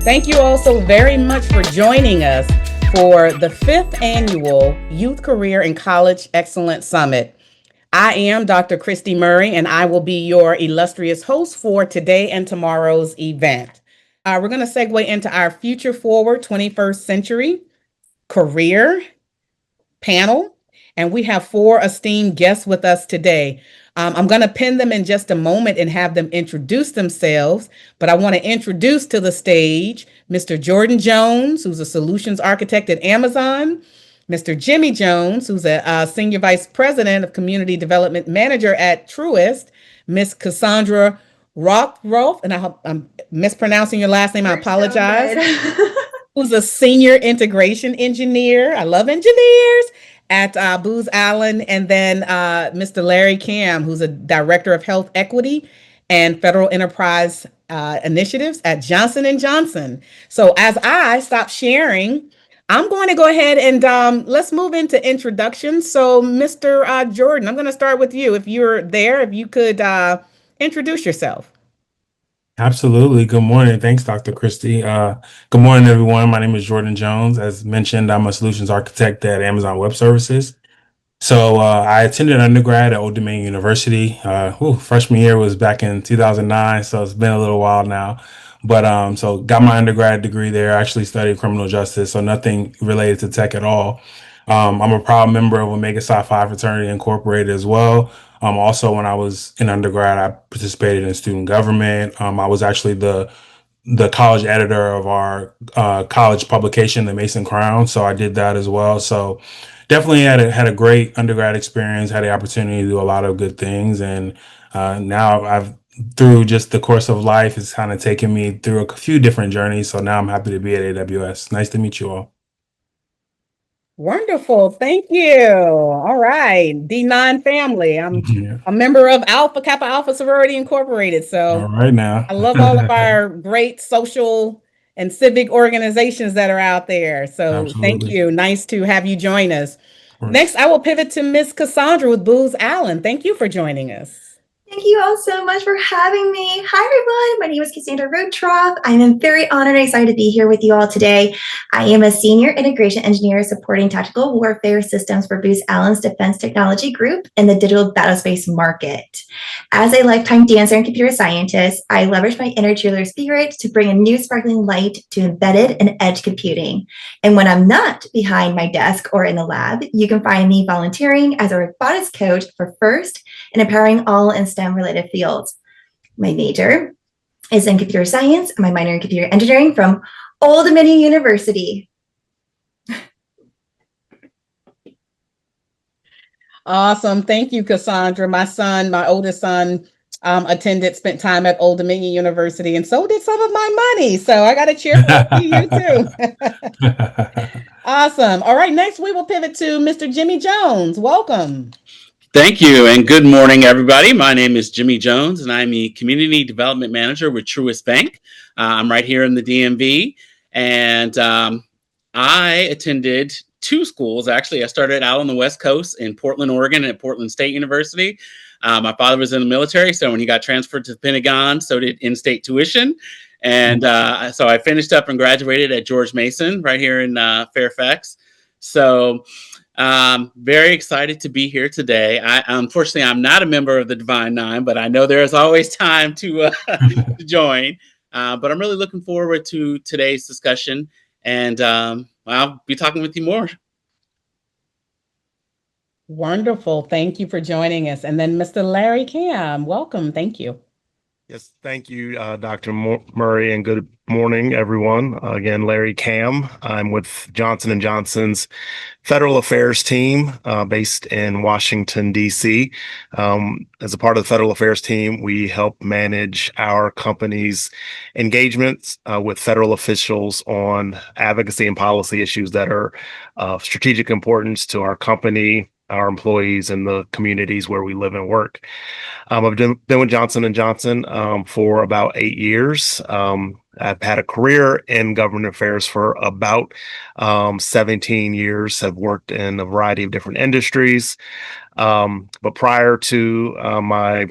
Thank you all so very much for joining us for the fifth annual Youth Career and College Excellence Summit. I am Dr. Christy Murray, and I will be your illustrious host for today and tomorrow's event. We're going to segue into our Future Forward 21st Century Career panel, and we have four esteemed guests with us today. I'm going to pin them in just a moment and have them introduce themselves, but I want to introduce to the stage Mr. Jordan Jones, who's a solutions architect at Amazon, Mr. Jimmy Jones, who's a senior vice president of community development manager at Truist, Miss Cassandra Rothroth, and I hope I'm mispronouncing your last name, I apologize. Who's a senior integration engineer. I love engineers at Booz Allen. And then Mr. Larry Cam, who's a director of health equity and federal enterprise initiatives at Johnson & Johnson. So as I stop sharing, I'm going to go ahead and let's move into introductions. So Mr. Jordan, I'm going to start with you. If you're there, if you could introduce yourself. Absolutely. Good morning. Thanks, Dr. Christie. Good morning, everyone. My name is Jordan Jones. As mentioned, I'm a solutions architect at Amazon Web Services. So I attended undergrad at Old Dominion University. Freshman year was back in 2009, so it's been a little while now. But so got my undergrad degree there. I actually studied criminal justice, so nothing related to tech at all. I'm a proud member of Omega Psi Phi Fraternity Incorporated as well. Also, when I was in undergrad, I participated in student government. I was actually the college editor of our college publication, the Mason Crown. So I did that as well. So definitely had a great undergrad experience, had the opportunity to do a lot of good things. And now I've through just the course of life, it's kind of taken me through a few different journeys. So now I'm happy to be at AWS. Nice to meet you all. Wonderful. Thank you. All right. D9 family. I'm Yeah. a member of Alpha Kappa Alpha Sorority Incorporated. All So right now. I love all of our great social and civic organizations that are out there. So thank Absolutely. you. Nice to have you join us. Of course. Next, I will pivot to Miss Cassandra with Booz Allen. Thank you for joining us. Thank you all so much for having me. Hi, everyone. My name is Cassandra Rotroff. I'm very honored and excited to be here with you all today. I am a senior integration engineer supporting tactical warfare systems for Booz Allen's Defense Technology Group in the digital battlespace market. As a lifetime dancer and computer scientist, I leverage my inner cheerleader spirit to bring a new sparkling light to embedded and edge computing. And when I'm not behind my desk or in the lab, you can find me volunteering as a robotics coach for FIRST and empowering all in STEM related fields. My major is in computer science and my minor in computer engineering from Old Dominion University. Awesome. Thank you, Cassandra. My oldest son, spent time at Old Dominion University, and so did some of my money. So I got to cheer for you too. Awesome. All right. Next, we will pivot to Mr. Jimmy Jones. Welcome. Thank you, and good morning, everybody. My name is Jimmy Jones, and I'm the Community Development Manager with Truist Bank. I'm right here in the DMV, and I attended two schools. Actually, I started out on the West Coast in Portland, Oregon, at Portland State University. My father was in the military, so when he got transferred to the Pentagon, so did in-state tuition. And so I finished up and graduated at George Mason right here in Fairfax. So very excited to be here today. Unfortunately, I'm not a member of the Divine Nine, but I know there is always time to join. But I'm really looking forward to today's discussion, and I'll be talking with you more. Wonderful. Thank you for joining us. And then Mr. Larry Cam, welcome. Thank you. Yes, thank you, Dr. Murray, and good morning, everyone. Again, Larry Cam. I'm with Johnson & Johnson's Federal Affairs team based in Washington, D.C. As a part of the Federal Affairs team, we help manage our company's engagements with federal officials on advocacy and policy issues that are of strategic importance to our company, our employees, and the communities where we live and work. I've been with Johnson & Johnson for about 8 years. I've had a career in government affairs for about 17 years, have worked in a variety of different industries. But prior to my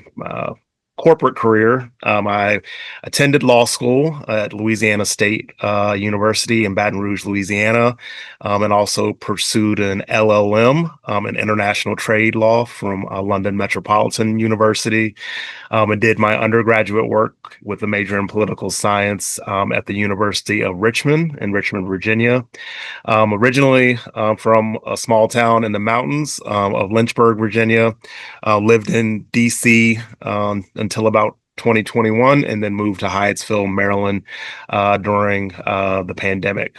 corporate career, I attended law school at Louisiana State University in Baton Rouge, Louisiana, and also pursued an LLM in international trade law from London Metropolitan University, and did my undergraduate work with a major in political science at the University of Richmond in Richmond, Virginia. Originally from a small town in the mountains of Lynchburg, Virginia, lived in DC until about 2021, and then moved to Hyattsville, Maryland during the pandemic.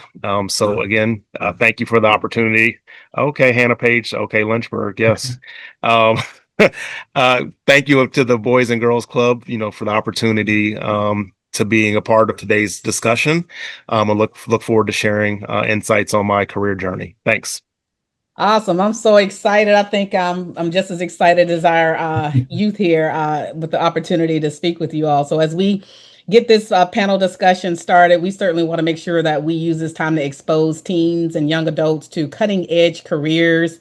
So again, thank you for the opportunity. Okay, Hannah Page. Okay, Lynchburg. Yes. Um, Thank you to the Boys and Girls Club, for the opportunity to being a part of today's discussion. I look forward to sharing insights on my career journey. Thanks. Awesome. I'm so excited. I think I'm just as excited as our youth here with the opportunity to speak with you all. So as we get this panel discussion started, we certainly want to make sure that we use this time to expose teens and young adults to cutting edge careers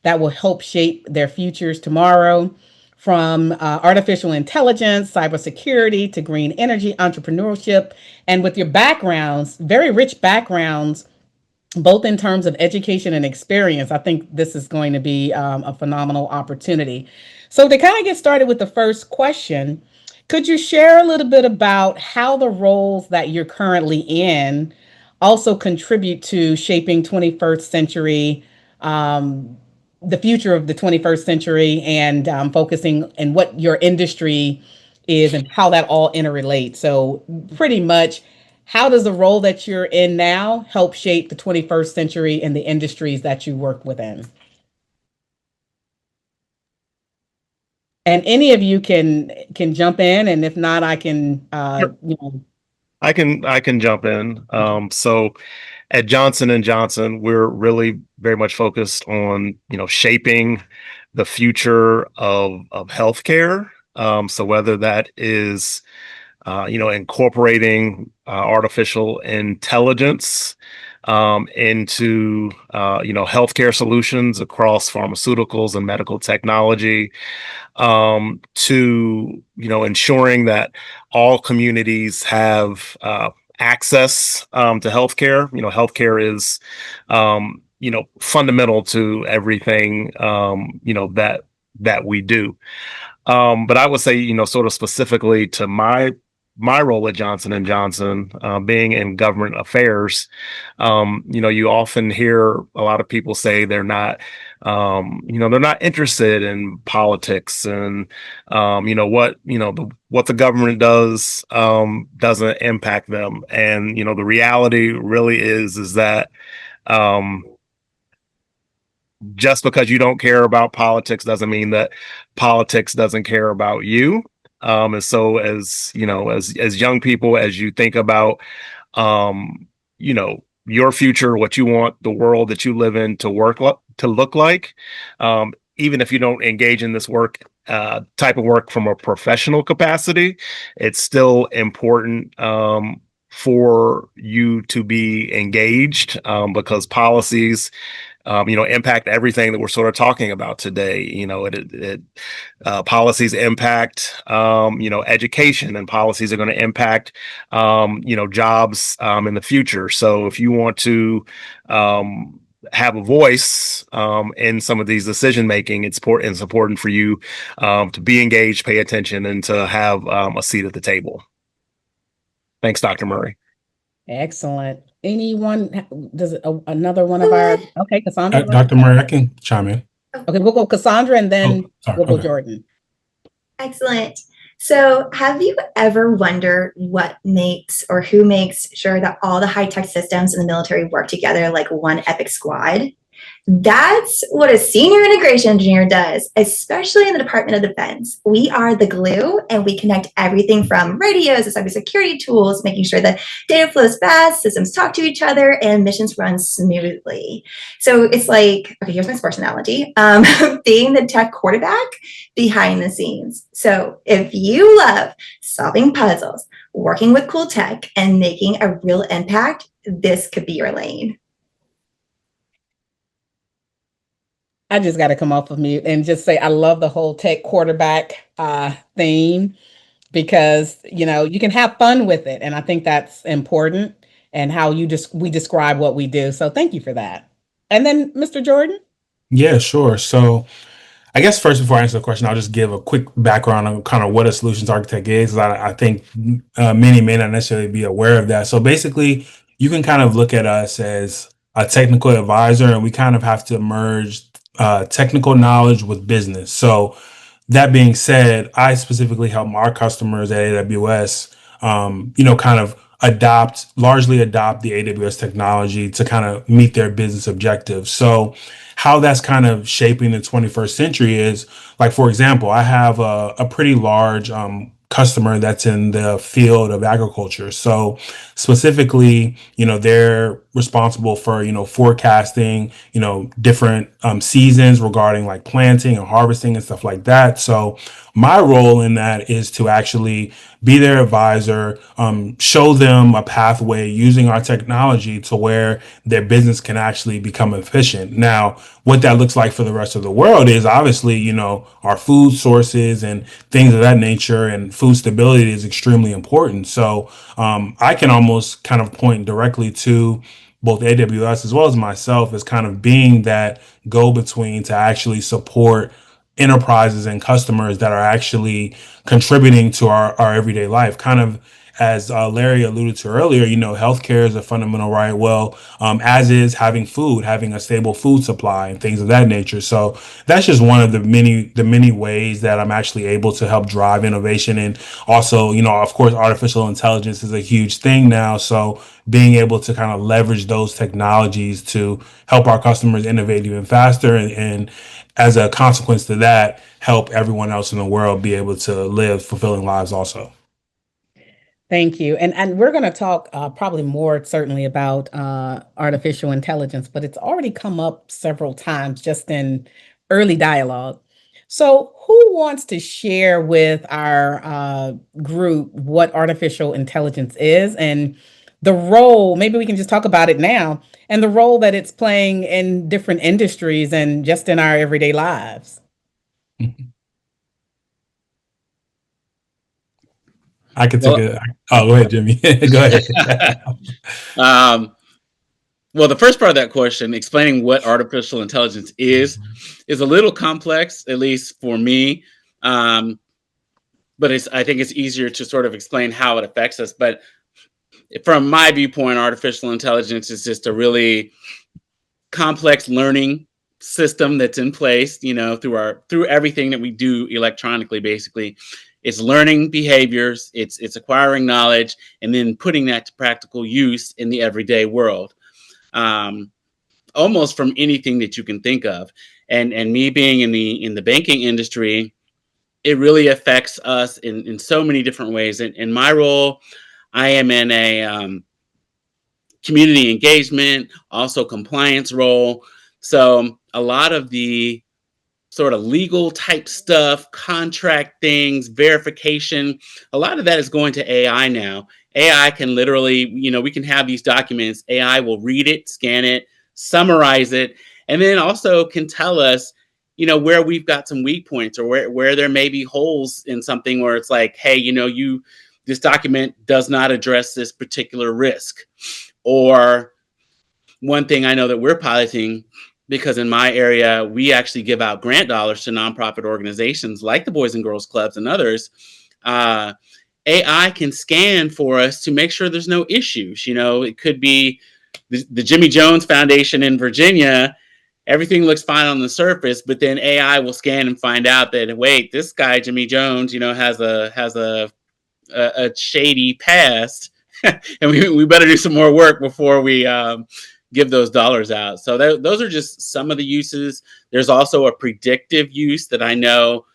that will help shape their futures tomorrow, from artificial intelligence, cybersecurity, to green energy, entrepreneurship. And with your backgrounds, very rich backgrounds, both in terms of education and experience, I think this is going to be a phenomenal opportunity. So to kind of get started with the first question, could you share a little bit about how the roles that you're currently in also contribute to shaping 21st century, the future of the 21st century, and focusing on what your industry is and how that all interrelates? So pretty much, how does the role that you're in now help shape the 21st century and the industries that you work within? And any of you can jump in, and if not, I can Sure. I can jump in. So at Johnson and Johnson, we're really very much focused on shaping the future of healthcare. So whether that is incorporating artificial intelligence into healthcare solutions across pharmaceuticals and medical technology, to ensuring that all communities have access to healthcare. Healthcare is fundamental to everything that we do. But I would say, sort of specifically to my role at Johnson and Johnson, being in government affairs, you often hear a lot of people say they're not interested in politics, and what the government does doesn't impact them. And the reality really is that just because you don't care about politics doesn't mean that politics doesn't care about you. And so as young people, as you think about, your future, what you want the world that you live in to look like, even if you don't engage in this type of work from a professional capacity, it's still important for you to be engaged, because policies impact everything that we're sort of talking about today. Policies impact, education, and policies are going to impact, jobs in the future. So if you want to have a voice in some of these decision making, it's important for you to be engaged, pay attention, and to have a seat at the table. Thanks, Dr. Murray. Excellent. Anyone, does another one of our, okay, Cassandra. Dr. Murray, I can chime in. Okay, we'll go Cassandra, and then we'll go Okay. Jordan. Excellent. So have you ever wondered what makes or who makes sure that all the high-tech systems in the military work together like one epic squad? That's what a senior integration engineer does, especially in the Department of Defense. We are the glue, and we connect everything from radios to cybersecurity tools, making sure that data flows fast, systems talk to each other, and missions run smoothly. So it's like, okay, here's my sports analogy, being the tech quarterback behind the scenes. So if you love solving puzzles, working with cool tech, and making a real impact, this could be your lane. I just got to come off of mute and just say I love the whole tech quarterback theme. because you can have fun with it, and I think that's important, and how we describe what we do. So thank you for that. And then Mr. Jordan. Yeah, sure. So I guess first, before I answer the question, I'll just give a quick background on kind of what a solutions architect is. 'Cause I think many may not necessarily be aware of that. So basically, you can kind of look at us as a technical advisor, and we kind of have to merge technical knowledge with business. So that being said, I specifically help our customers at AWS, kind of largely adopt the AWS technology to kind of meet their business objectives. So how that's kind of shaping the 21st century is, like, for example, I have a pretty large customer that's in the field of agriculture. So specifically, they're responsible for, forecasting, different seasons regarding like planting and harvesting and stuff like that. So my role in that is to actually be their advisor, show them a pathway using our technology to where their business can actually become efficient. Now, what that looks like for the rest of the world is obviously, our food sources and things of that nature, and food stability is extremely important. So I can almost kind of point directly to both AWS as well as myself as kind of being that go between to actually support enterprises and customers that are actually contributing to our everyday life. Kind of as Larry alluded to earlier, healthcare is a fundamental right. Well, as is having food, having a stable food supply and things of that nature. So that's just one of the many ways that I'm actually able to help drive innovation. And also, of course, artificial intelligence is a huge thing now. So being able to kind of leverage those technologies to help our customers innovate even faster, and as a consequence to that, help everyone else in the world be able to live fulfilling lives also. Thank you. And we're going to talk probably more certainly about artificial intelligence, but it's already come up several times just in early dialogue. So, who wants to share with our group what artificial intelligence is, and the role? Maybe we can just talk about it now, and the role that it's playing in different industries and just in our everyday lives. I could take Well, it. Oh, go ahead, Jimmy. Go ahead. well, the first part of that question, explaining what artificial intelligence is a little complex, at least for me. Um, but I think it's easier to sort of explain how it affects us. But from my viewpoint, artificial intelligence is just a really complex learning system that's in place, through everything that we do electronically. Basically, it's learning behaviors, it's acquiring knowledge, and then putting that to practical use in the everyday world. Um, Almost from anything that you can think of. And me being in the banking industry, it really affects us in so many different ways. In my role, I am in a community engagement, also compliance role. So a lot of the sort of legal type stuff, contract things, verification, a lot of that is going to AI now. AI can literally, we can have these documents, AI will read it, scan it, summarize it, and then also can tell us, where we've got some weak points, or where there may be holes in something, where it's like, hey, this document does not address this particular risk. Or one thing I know that we're piloting, because in my area, we actually give out grant dollars to nonprofit organizations like the Boys and Girls Clubs and others. AI can scan for us to make sure there's no issues. It could be the Jimmy Jones Foundation in Virginia. Everything looks fine on the surface, but then AI will scan and find out that, wait, this guy Jimmy Jones, has a shady past, and we better do some more work before we give those dollars out. So those are just some of the uses. There's also a predictive use that I know.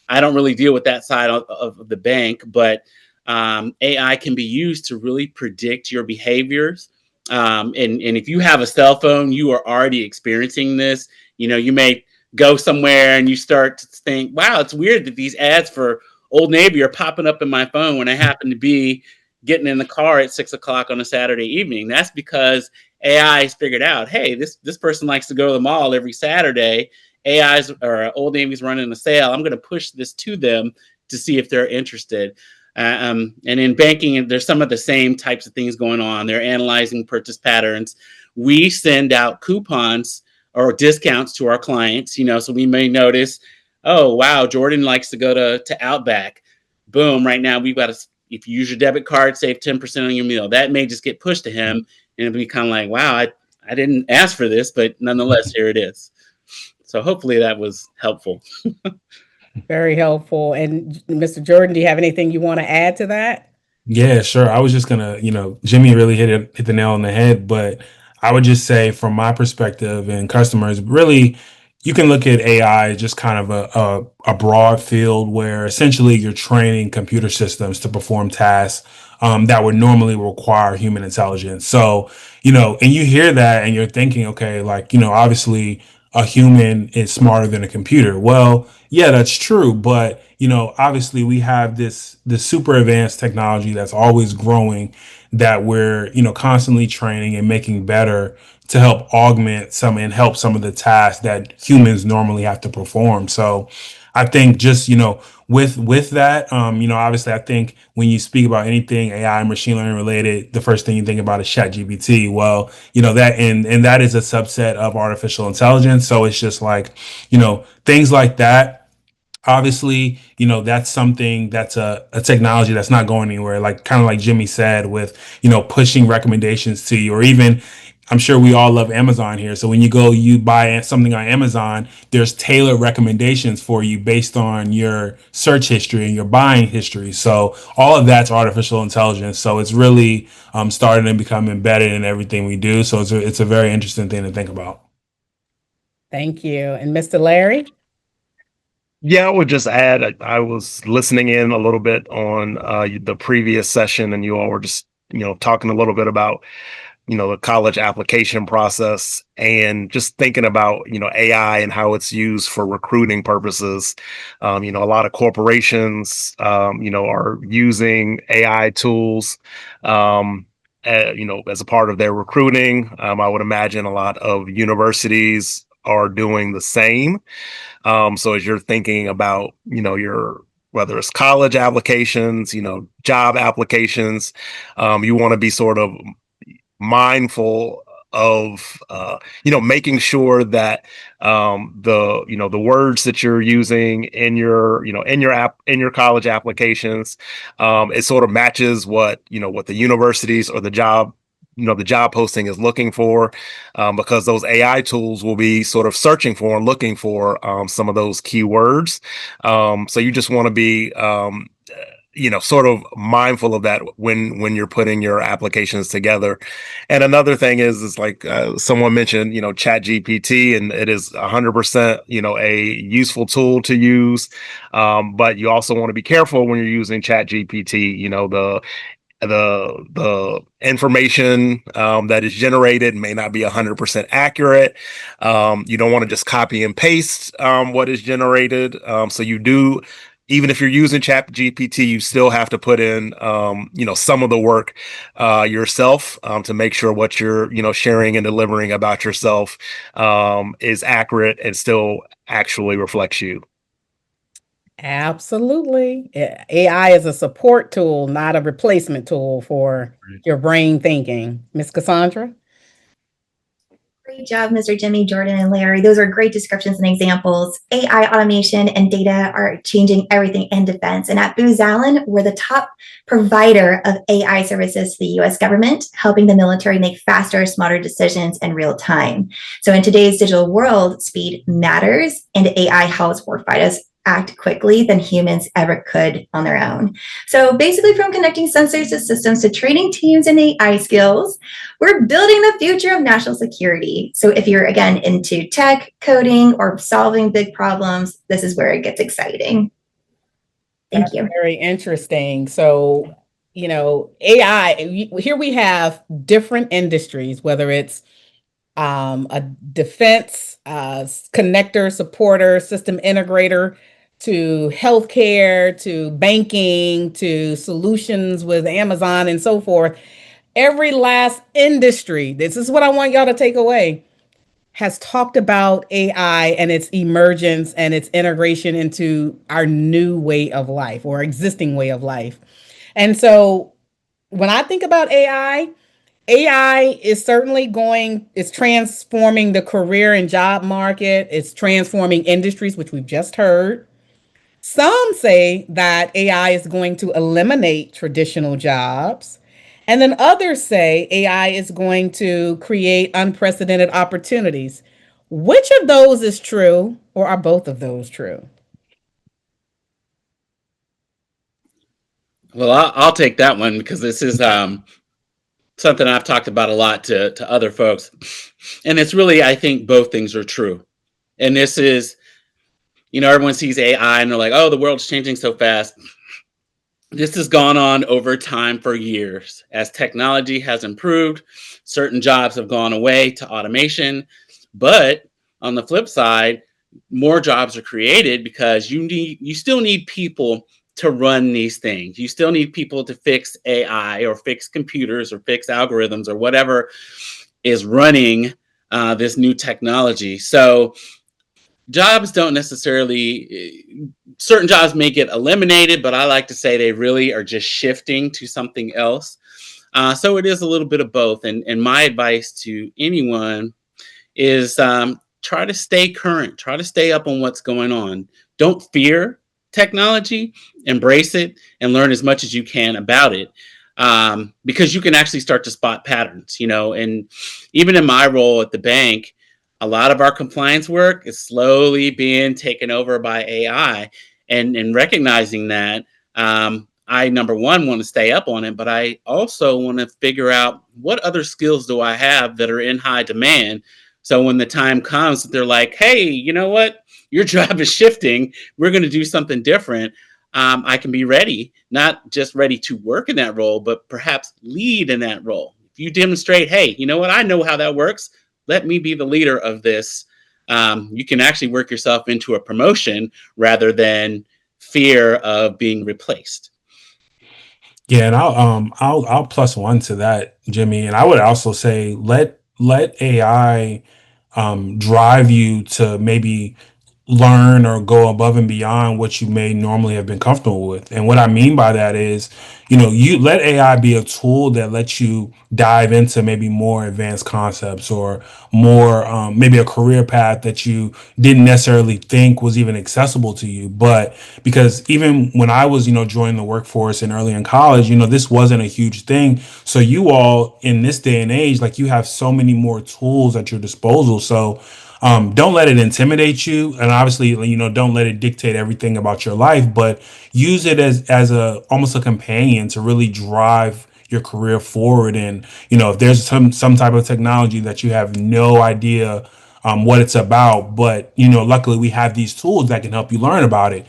I don't really deal with that side of the bank, but AI can be used to really predict your behaviors. And if you have a cell phone, you are already experiencing this. You may go somewhere and you start to think, wow, it's weird that these ads for Old Navy are popping up in my phone when I happen to be getting in the car at 6 o'clock on a Saturday evening. That's because AI has figured out, hey, this person likes to go to the mall every Saturday. AI's or Old Navy's running a sale. I'm going to push this to them to see if they're interested. And in banking, there's some of the same types of things going on. They're analyzing purchase patterns. We send out coupons or discounts to our clients, so we may notice, oh, wow, Jordan likes to go to Outback. Boom, right now we've got if you use your debit card, save 10% on your meal. That may just get pushed to him, and it'll be kind of like, wow, I didn't ask for this, but nonetheless, here it is. So hopefully that was helpful. Very helpful. And Mr. Jordan, do you have anything you want to add to that? Yeah, sure. I was just gonna, Jimmy really hit the nail on the head, but I would just say from my perspective and customers, really, you can look at AI as just kind of a broad field where essentially you're training computer systems to perform tasks that would normally require human intelligence. So, and you hear that and you're thinking, okay, like, obviously a human is smarter than a computer. Well, yeah, that's true, but obviously we have this super advanced technology that's always growing that we're, constantly training and making better to help augment some and help some of the tasks that humans normally have to perform. So I think just, with that, obviously I think when you speak about anything AI and machine learning related, the first thing you think about is ChatGPT. Well, that and that is a subset of artificial intelligence. So it's just like, things like that. Obviously, that's something that's a technology that's not going anywhere. Like kind of like Jimmy said with, pushing recommendations to you, or even I'm sure we all love Amazon here. So when you buy something on Amazon, there's tailored recommendations for you based on your search history and your buying history. So all of that's artificial intelligence. So it's really starting to become embedded in everything we do. So it's a very interesting thing to think about. Thank you. And Mr. Larry? Yeah, I would just add, I was listening in a little bit on the previous session, and you all were just, talking a little bit about, the college application process and just thinking about, AI and how it's used for recruiting purposes. A lot of corporations, are using AI tools, as a part of their recruiting. I would imagine a lot of universities are doing the same. So as you're thinking about, your whether it's college applications, job applications, you want to be sort of mindful of making sure that the words that you're using in your in your college applications, it sort of matches what the universities or the job posting is looking for, because those AI tools will be sort of searching for and looking for some of those keywords. So you just want to be sort of mindful of that when you're putting your applications together. And another thing is like someone mentioned, Chat GPT, and it is 100%, a useful tool to use. But you also want to be careful when you're using Chat GPT. The information that is generated may not be 100% accurate. You don't want to just copy and paste what is generated. So you do, even if you're using Chat GPT, you still have to put in, some of the work yourself to make sure what you're, sharing and delivering about yourself is accurate and still actually reflects you. Absolutely. AI is a support tool, not a replacement tool for your brain thinking. Miss Cassandra? Great job, Mr. Jimmy, Jordan, and Larry. Those are great descriptions and examples. AI automation and data are changing everything in defense. And at Booz Allen, we're the top provider of AI services to the US government, helping the military make faster, smarter decisions in real time. So in today's digital world, speed matters, and AI helps warfighters act quickly than humans ever could on their own. So basically, from connecting sensors to systems to training teams in AI skills, we're building the future of national security. So if you're, again, into tech, coding, or solving big problems, this is where it gets exciting. Thank you. Very interesting. So, AI, here we have different industries, whether it's a defense connector, supporter, system integrator, to healthcare, to banking, to solutions with Amazon and so forth. Every last industry, this is what I want y'all to take away, has talked about AI and its emergence and its integration into our new way of life or existing way of life. And so when I think about AI is certainly it's transforming the career and job market. It's transforming industries, which we've just heard. Some say that AI is going to eliminate traditional jobs. And then others say AI is going to create unprecedented opportunities. Which of those is true, or are both of those true? Well, I'll take that one because this is something I've talked about a lot to other folks. And it's really, I think both things are true. And this is, everyone sees AI and they're like, oh, the world's changing so fast. This has gone on over time for years. As technology has improved, certain jobs have gone away to automation. But on the flip side, more jobs are created because you still need people to run these things. You still need people to fix AI or fix computers or fix algorithms or whatever is running this new technology. So jobs don't necessarily, certain jobs may get eliminated, but I like to say they really are just shifting to something else. So it is a little bit of both. And my advice to anyone is try to stay current, try to stay up on what's going on. Don't fear technology, embrace it, and learn as much as you can about it. Because you can actually start to spot patterns, and even in my role at the bank, a lot of our compliance work is slowly being taken over by AI. And recognizing that, I, number one, want to stay up on it, but I also want to figure out what other skills do I have that are in high demand. So when the time comes, they're like, hey, you know what? Your job is shifting. We're going to do something different. I can be ready, not just ready to work in that role, but perhaps lead in that role. If you demonstrate, hey, you know what? I know how that works. Let me be the leader of this. You can actually work yourself into a promotion rather than fear of being replaced. Yeah, and I'll plus one to that, Jimmy. And I would also say let AI drive you to maybe learn or go above and beyond what you may normally have been comfortable with. And what I mean by that is, you let AI be a tool that lets you dive into maybe more advanced concepts or more, maybe a career path that you didn't necessarily think was even accessible to you. But because even when I was, joining the workforce and early in college, this wasn't a huge thing. So you all in this day and age, like you have so many more tools at your disposal. So don't let it intimidate you, and obviously, don't let it dictate everything about your life. But use it as a almost a companion to really drive your career forward. And if there's some type of technology that you have no idea what it's about, but luckily we have these tools that can help you learn about it.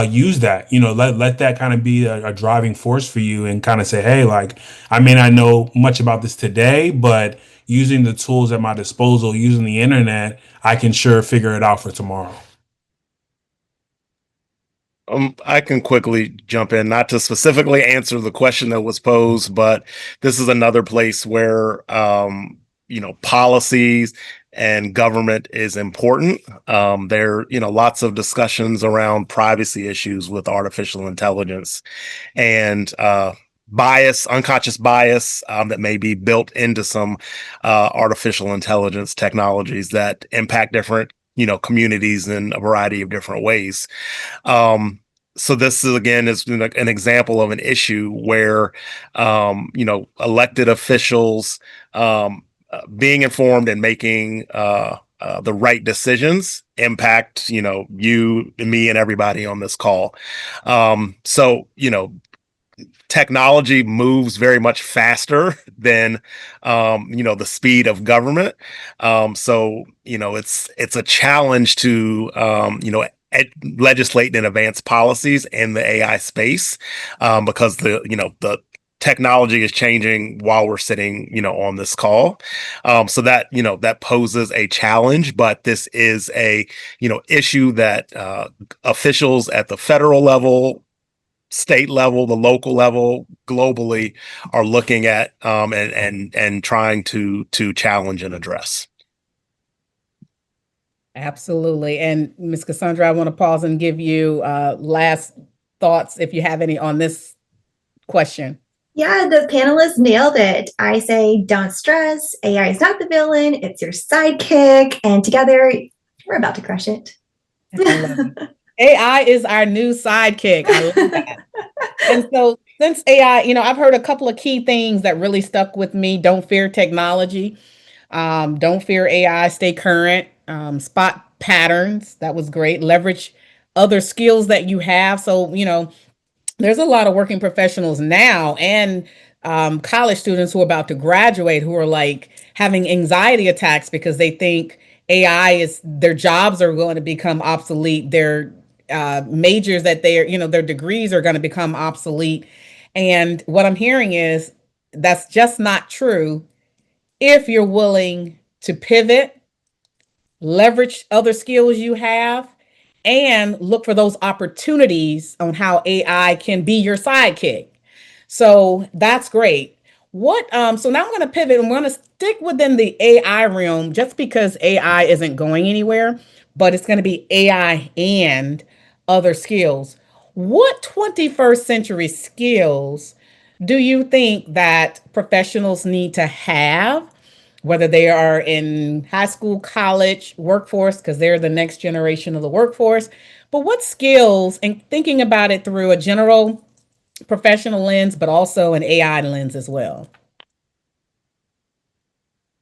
Use that, let that kind of be a driving force for you, and kind of say, hey, like I may not know much about this today, but using the tools at my disposal, using the internet, I can sure figure it out for tomorrow. I can quickly jump in, not to specifically answer the question that was posed, but this is another place where, policies and government is important. There, lots of discussions around privacy issues with artificial intelligence and, unconscious bias that may be built into some artificial intelligence technologies that impact different, communities in a variety of different ways. So this is again is an example of an issue where elected officials being informed and making the right decisions impact you and me and everybody on this call. So technology moves very much faster than the speed of government. So it's a challenge to legislate and advance policies in the AI space because the technology is changing while we're sitting on this call. So that that poses a challenge, but this is a issue that officials at the federal level, state level, the local level, globally are looking at and trying to challenge and address. Absolutely. And Ms. Cassandra, I want to pause and give you last thoughts, if you have any, on this question. Yeah, the panelists nailed it. I say, don't stress. AI is not the villain. It's your sidekick. And together, we're about to crush it. I love it. AI is our new sidekick. I love that. And so since AI, I've heard a couple of key things that really stuck with me. Don't fear technology. Don't fear AI. Stay current. Spot patterns. That was great. Leverage other skills that you have. So, there's a lot of working professionals now and college students who are about to graduate who are like having anxiety attacks because they think AI is their jobs are going to become obsolete. Their majors that they're, their degrees are going to become obsolete. And what I'm hearing is that's just not true if you're willing to pivot, leverage other skills you have, and look for those opportunities on how AI can be your sidekick. So that's great. So now I'm going to pivot and we're going to stick within the AI realm just because AI isn't going anywhere, but it's going to be AI and other skills. What 21st century skills do you think that professionals need to have, whether they are in high school, college, workforce, because they're the next generation of the workforce? But what skills, and thinking about it through a general professional lens, but also an AI lens as well?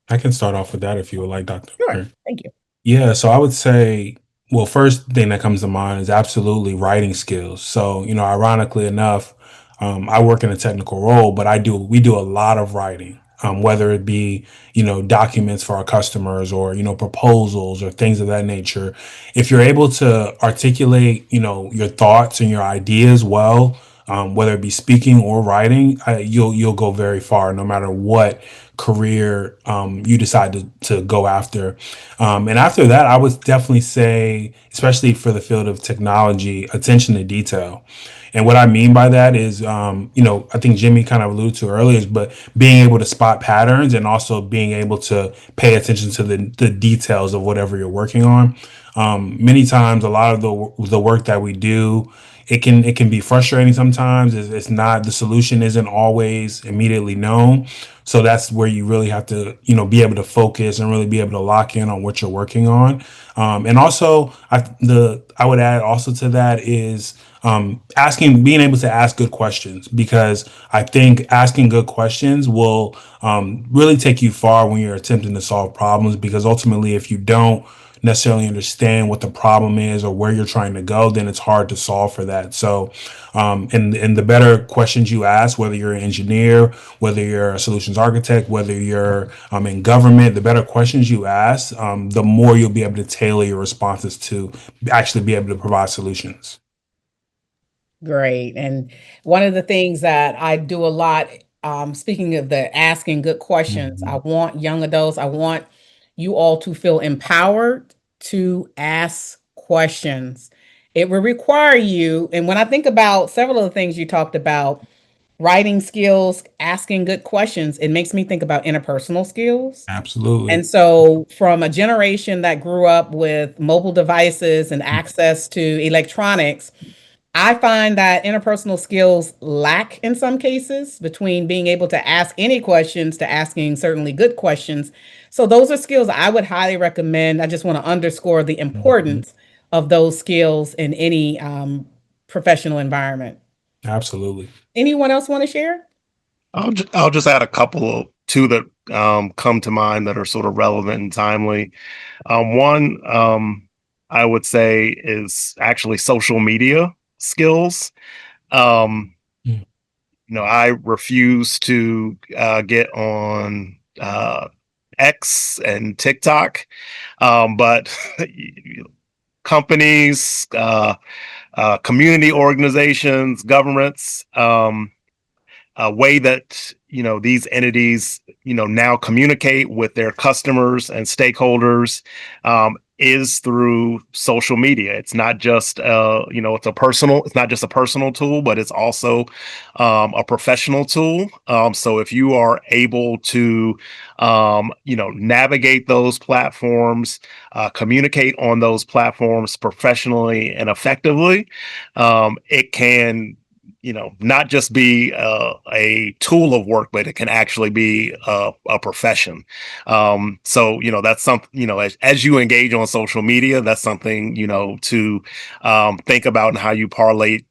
I can start off with that if you would like, Dr. Sure. Murray. Thank you. Yeah, so I would say, well, first thing that comes to mind is absolutely writing skills. So, ironically enough, I work in a technical role, but we do a lot of writing, whether it be, documents for our customers or, proposals or things of that nature. If you're able to articulate, your thoughts and your ideas well, whether it be speaking or writing, you'll go very far, no matter what career you decide to go after. And after that, I would definitely say, especially for the field of technology, attention to detail. And what I mean by that is, I think Jimmy kind of alluded to earlier, but being able to spot patterns and also being able to pay attention to the details of whatever you're working on. Many times, a lot of the work that we do, it can be frustrating sometimes. It's not, the solution isn't always immediately known. So that's where you really have to, be able to focus and really be able to lock in on what you're working on. And also, I would add also to that is being able to ask good questions, because I think asking good questions will really take you far when you're attempting to solve problems. Because ultimately, if you don't necessarily understand what the problem is or where you're trying to go, then it's hard to solve for that. So, and the better questions you ask, whether you're an engineer, whether you're a solutions architect, whether you're in government, the better questions you ask, the more you'll be able to tailor your responses to actually be able to provide solutions. Great. And one of the things that I do a lot, speaking of the asking good questions, I Mhm. want young adults, I want you all to feel empowered to ask questions. It will require you, and when I think about several of the things you talked about, writing skills, asking good questions, it makes me think about interpersonal skills. Absolutely. And so, from a generation that grew up with mobile devices and access to electronics, I find that interpersonal skills lack in some cases between being able to ask any questions to asking certainly good questions. So, those are skills I would highly recommend. I just want to underscore the Mhm. importance of those skills in any professional environment. Absolutely. Anyone else want to share? I'll just add a couple of two that come to mind that are sort of relevant and timely. One I would say is actually social media skills. Um, Mm. I refuse to get on X and TikTok, but companies, community organizations, governments, a way that these entities now communicate with their customers and stakeholders is through social media. It's not just it's not just a personal tool, but it's also a professional tool. So if you are able to navigate those platforms, communicate on those platforms professionally and effectively, it can not just be a tool of work, but it can actually be a profession. So, that's something, as you engage on social media, that's something, to think about, and how you parlay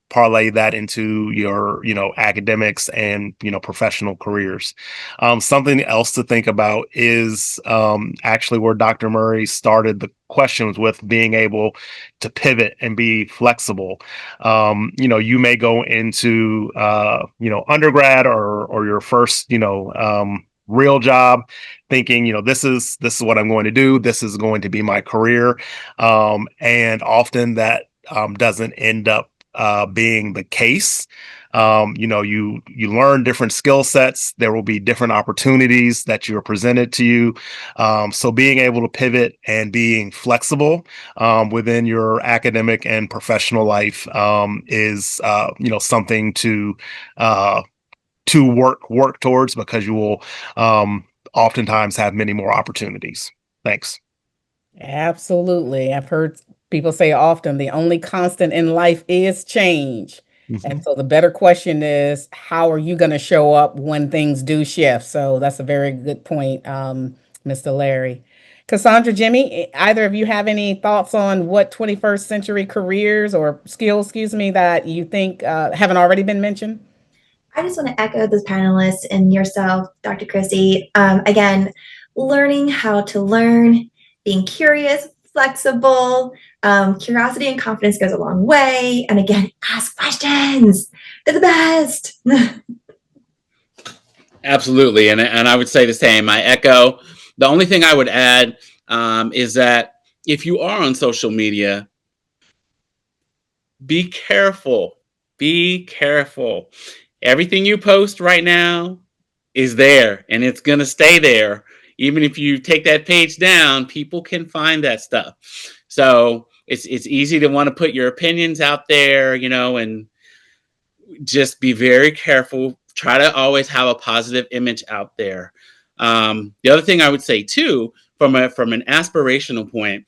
that into your, academics and, professional careers. Something else to think about is actually where Dr. Murray started the questions, with being able to pivot and be flexible. You may go into, undergrad, or your first, real job, thinking, this is what I'm going to do. This is going to be my career. And often that doesn't end up being the case. You learn different skill sets. There will be different opportunities that you are presented to you. So being able to pivot and being flexible within your academic and professional life is something to work towards, because you will oftentimes have many more opportunities. Thanks. Absolutely. I've heard people say often the only constant in life is change. And so the better question is, how are you going to show up when things do shift? So that's a very good point, Mr. Larry. Cassandra, Jimmy, either of you have any thoughts on what 21st century careers or skills, excuse me, that you think haven't already been mentioned? I just want to echo the panelists and yourself, Dr. Christie. Again, learning how to learn, being curious, flexible, curiosity and confidence goes a long way. And again, ask questions. They're the best. Absolutely. And I would say the same. I echo. The only thing I would add is that if you are on social media, be careful. Be careful. Everything you post right now is there, and it's going to stay there. Even if you take that page down, people can find that stuff. So it's easy to want to put your opinions out there, and just be very careful. Try to always have a positive image out there. The other thing I would say too, from an aspirational point,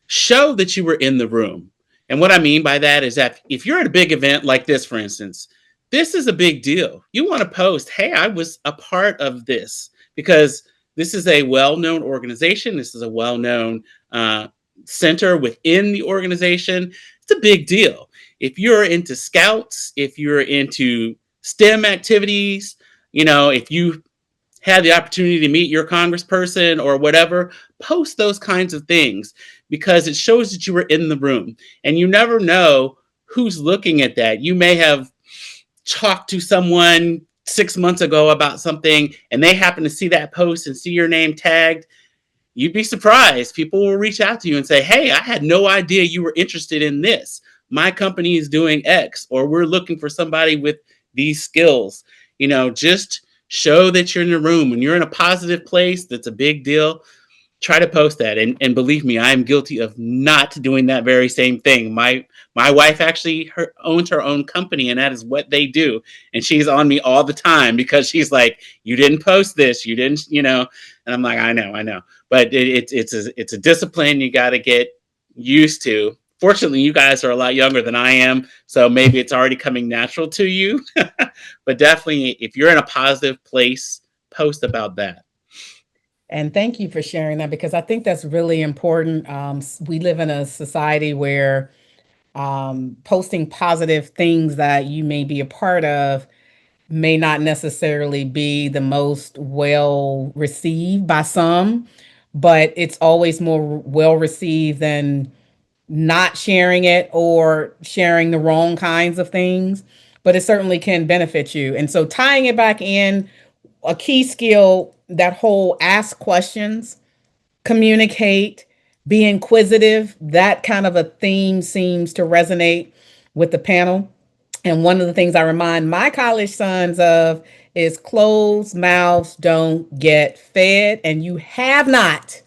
show that you were in the room. And what I mean by that is that if you're at a big event like this, for instance, this is a big deal. You want to post, hey, I was a part of this, because this is a well-known organization. This is a well-known center within the organization. It's a big deal. If you're into scouts, if you're into STEM activities, if you had the opportunity to meet your congressperson or whatever, post those kinds of things, because it shows that you were in the room, and you never know who's looking at that. You may have talked to someone 6 months ago about something, and they happen to see that post and see your name tagged. You'd be surprised. People will reach out to you and say, hey, I had no idea you were interested in this. My company is doing X, or we're looking for somebody with these skills. Just show that you're in the room. When you're in a positive place, that's a big deal. Try to post that. And believe me, I am guilty of not doing that very same thing. My wife actually owns her own company, and that is what they do. And she's on me all the time, because she's like, you didn't post this, you didn't, and I'm like, I know. But it's a discipline you got to get used to. Fortunately, you guys are a lot younger than I am, so maybe it's already coming natural to you. But definitely, if you're in a positive place, post about that. And thank you for sharing that, because I think that's really important. We live in a society where posting positive things that you may be a part of may not necessarily be the most well received by some, but it's always more well received than not sharing it or sharing the wrong kinds of things. But it certainly can benefit you. And so tying it back in, a key skill, that whole ask questions, communicate, be inquisitive, that kind of a theme seems to resonate with the panel. And one of the things I remind my college sons of is closed mouths don't get fed, and you have not,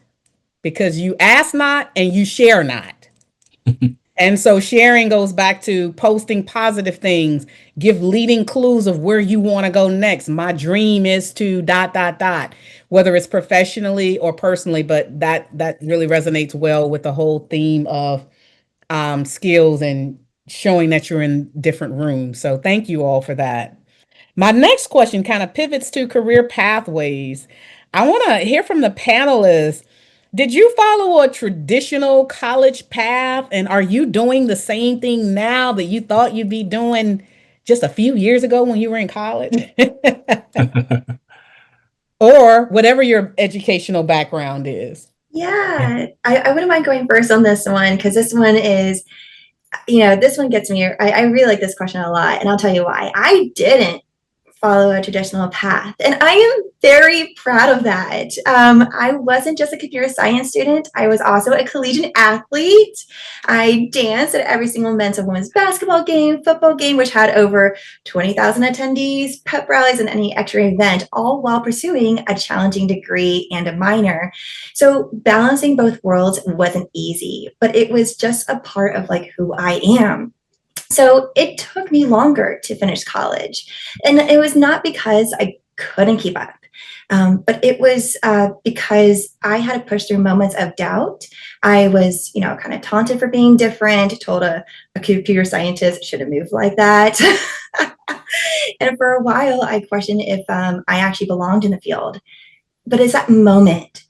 because you ask not and you share not. And so sharing goes back to posting positive things, give leading clues of where you want to go next. My dream is to dot dot dot, whether it's professionally or personally, but that really resonates well with the whole theme of skills and showing that you're in different rooms. So thank you all for that. My next question kind of pivots to career pathways. I want to hear from the panelists. Did you follow a traditional college path, and are you doing the same thing now that you thought you'd be doing just a few years ago when you were in college? Or whatever your educational background is. Yeah, I wouldn't mind going first on this one because this one is, this one gets me. I really like this question a lot, and I'll tell you why. I didn't follow a traditional path. And I am very proud of that. I wasn't just a computer science student, I was also a collegiate athlete. I danced at every single men's and women's basketball game, football game, which had over 20,000 attendees, pep rallies, and any extra event, all while pursuing a challenging degree and a minor. So balancing both worlds wasn't easy, but it was just a part of like who I am. So it took me longer to finish college. And it was not because I couldn't keep up, but it was because I had to push through moments of doubt. I was, kind of taunted for being different, told a computer scientist should have moved like that. And for a while, I questioned if I actually belonged in the field. But it's that moment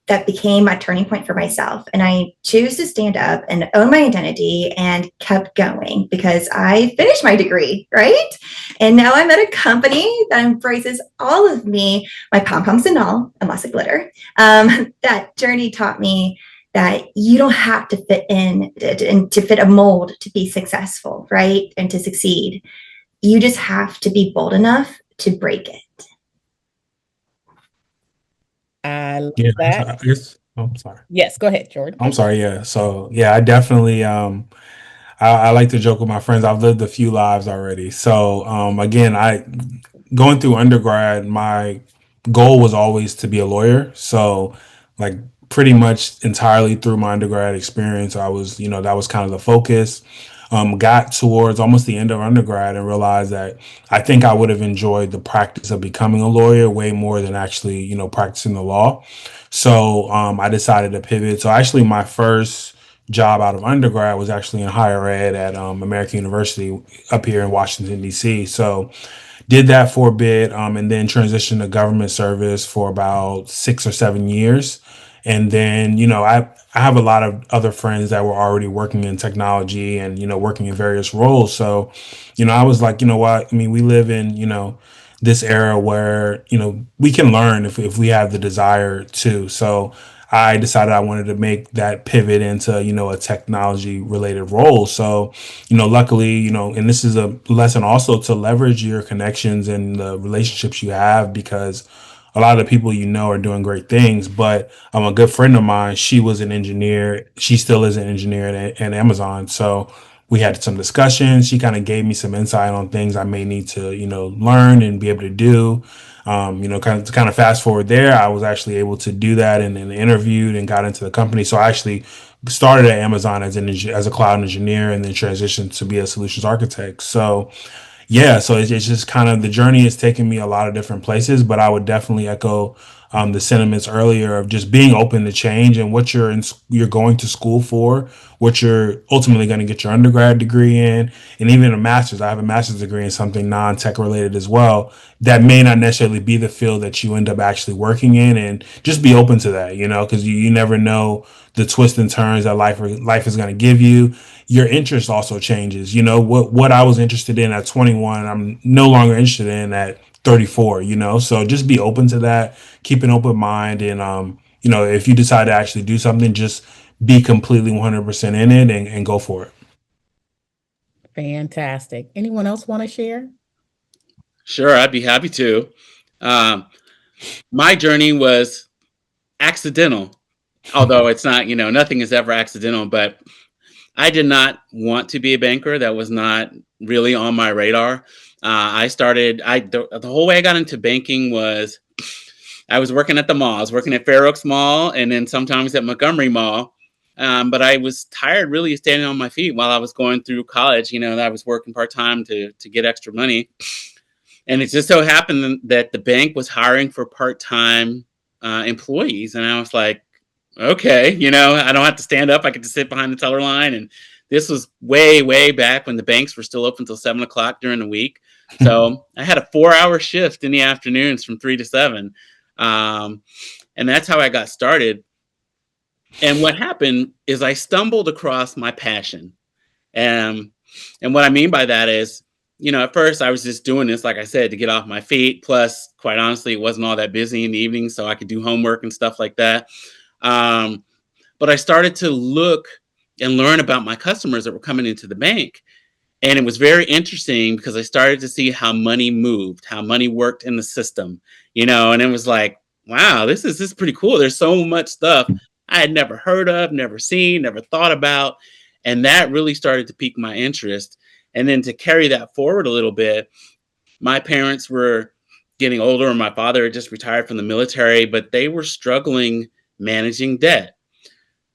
that became a turning point for myself. And I choose to stand up and own my identity and kept going because I finished my degree, right? And now I'm at a company that embraces all of me, my pom-poms and all, and lots of glitter. That journey taught me that you don't have to fit in and to fit a mold to be successful, right? And to succeed. You just have to be bold enough to break it. I love Yeah, that. I guess. Oh, I'm sorry. Yes, go ahead, Jordan. I'm sorry. Yeah. So yeah, I definitely I like to joke with my friends. I've lived a few lives already. So again, I going through undergrad, my goal was always to be a lawyer. So like pretty much entirely through my undergrad experience, I was, that was kind of the focus. Got towards almost the end of undergrad and realized that I think I would have enjoyed the practice of becoming a lawyer way more than actually, practicing the law. So I decided to pivot. So actually, my first job out of undergrad was actually in higher ed at American University up here in Washington, D.C. So did that for a bit and then transitioned to government service for about 6 or 7 years. And then, I have a lot of other friends that were already working in technology and, working in various roles. So, I was like, you know what? I mean, we live in, this era where, we can learn if we have the desire to. So I decided I wanted to make that pivot into, a technology related role. So, luckily, and this is a lesson also to leverage your connections and the relationships you have because a lot of the people are doing great things. But a good friend of mine, she was an engineer. She still is an engineer at Amazon. So we had some discussions. She kind of gave me some insight on things I may need to, learn and be able to do. Kind of fast forward there, I was actually able to do that and interviewed and got into the company. So I actually started at Amazon as a cloud engineer and then transitioned to be a solutions architect. So yeah, so it's just kind of the journey has taken me a lot of different places, but I would definitely echo the sentiments earlier of just being open to change and what you're going to school for, what you're ultimately going to get your undergrad degree in, and even a master's. I have a master's degree in something non-tech related as well. That may not necessarily be the field that you end up actually working in, and just be open to that, because you never know the twists and turns that life is going to give you. Your interest also changes. What I was interested in at 21, I'm no longer interested in at 34. So just be open to that, keep an open mind, and if you decide to actually do something, just be completely 100% in it and go for it. Fantastic. Anyone else want to share? Sure, I'd be happy to. My journey was accidental, although it's not, nothing is ever accidental, but I did not want to be a banker. That was not really on my radar. The whole way I got into banking was I was working at the mall. I was working at Fair Oaks Mall and then sometimes at Montgomery Mall. But I was tired really standing on my feet while I was going through college. I was working part-time to get extra money. And it just so happened that the bank was hiring for part-time employees. And I was like, okay, I don't have to stand up. I get to sit behind the teller line and This was way, way back when the banks were still open until 7 o'clock during the week. So I had a 4-hour shift in the afternoons from 3 to 7. And that's how I got started. And what happened is I stumbled across my passion. And what I mean by that is, at first I was just doing this, like I said, to get off my feet. Plus, quite honestly, it wasn't all that busy in the evening, so I could do homework and stuff like that. But I started to look and learn about my customers that were coming into the bank. And it was very interesting because I started to see how money moved, how money worked in the system, and it was like, wow, this is pretty cool. There's so much stuff I had never heard of, never seen, never thought about. And that really started to pique my interest. And then to carry that forward a little bit, my parents were getting older and my father had just retired from the military, but they were struggling managing debt.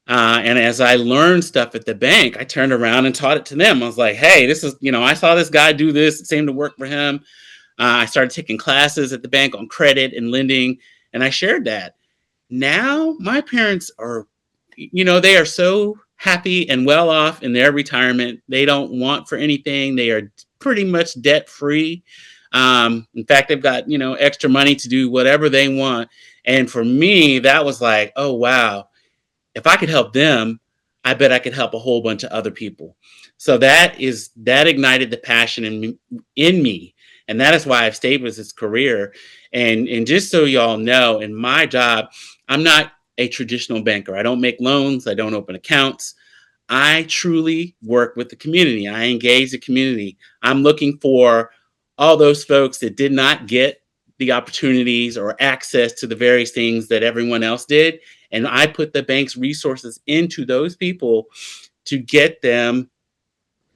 And as I learned stuff at the bank, I turned around and taught it to them. I was like, hey, this is, I saw this guy do this. It seemed to work for him. I started taking classes at the bank on credit and lending, and I shared that. Now my parents are, they are so happy and well off in their retirement. They don't want for anything. They are pretty much debt free. In fact, they've got, extra money to do whatever they want. And for me, that was like, oh, wow. If I could help them, I bet I could help a whole bunch of other people. So that ignited the passion in me. And that is why I've stayed with this career. And just so y'all know, in my job, I'm not a traditional banker. I don't make loans. I don't open accounts. I truly work with the community. I engage the community. I'm looking for all those folks that did not get the opportunities or access to the various things that everyone else did. And I put the bank's resources into those people to get them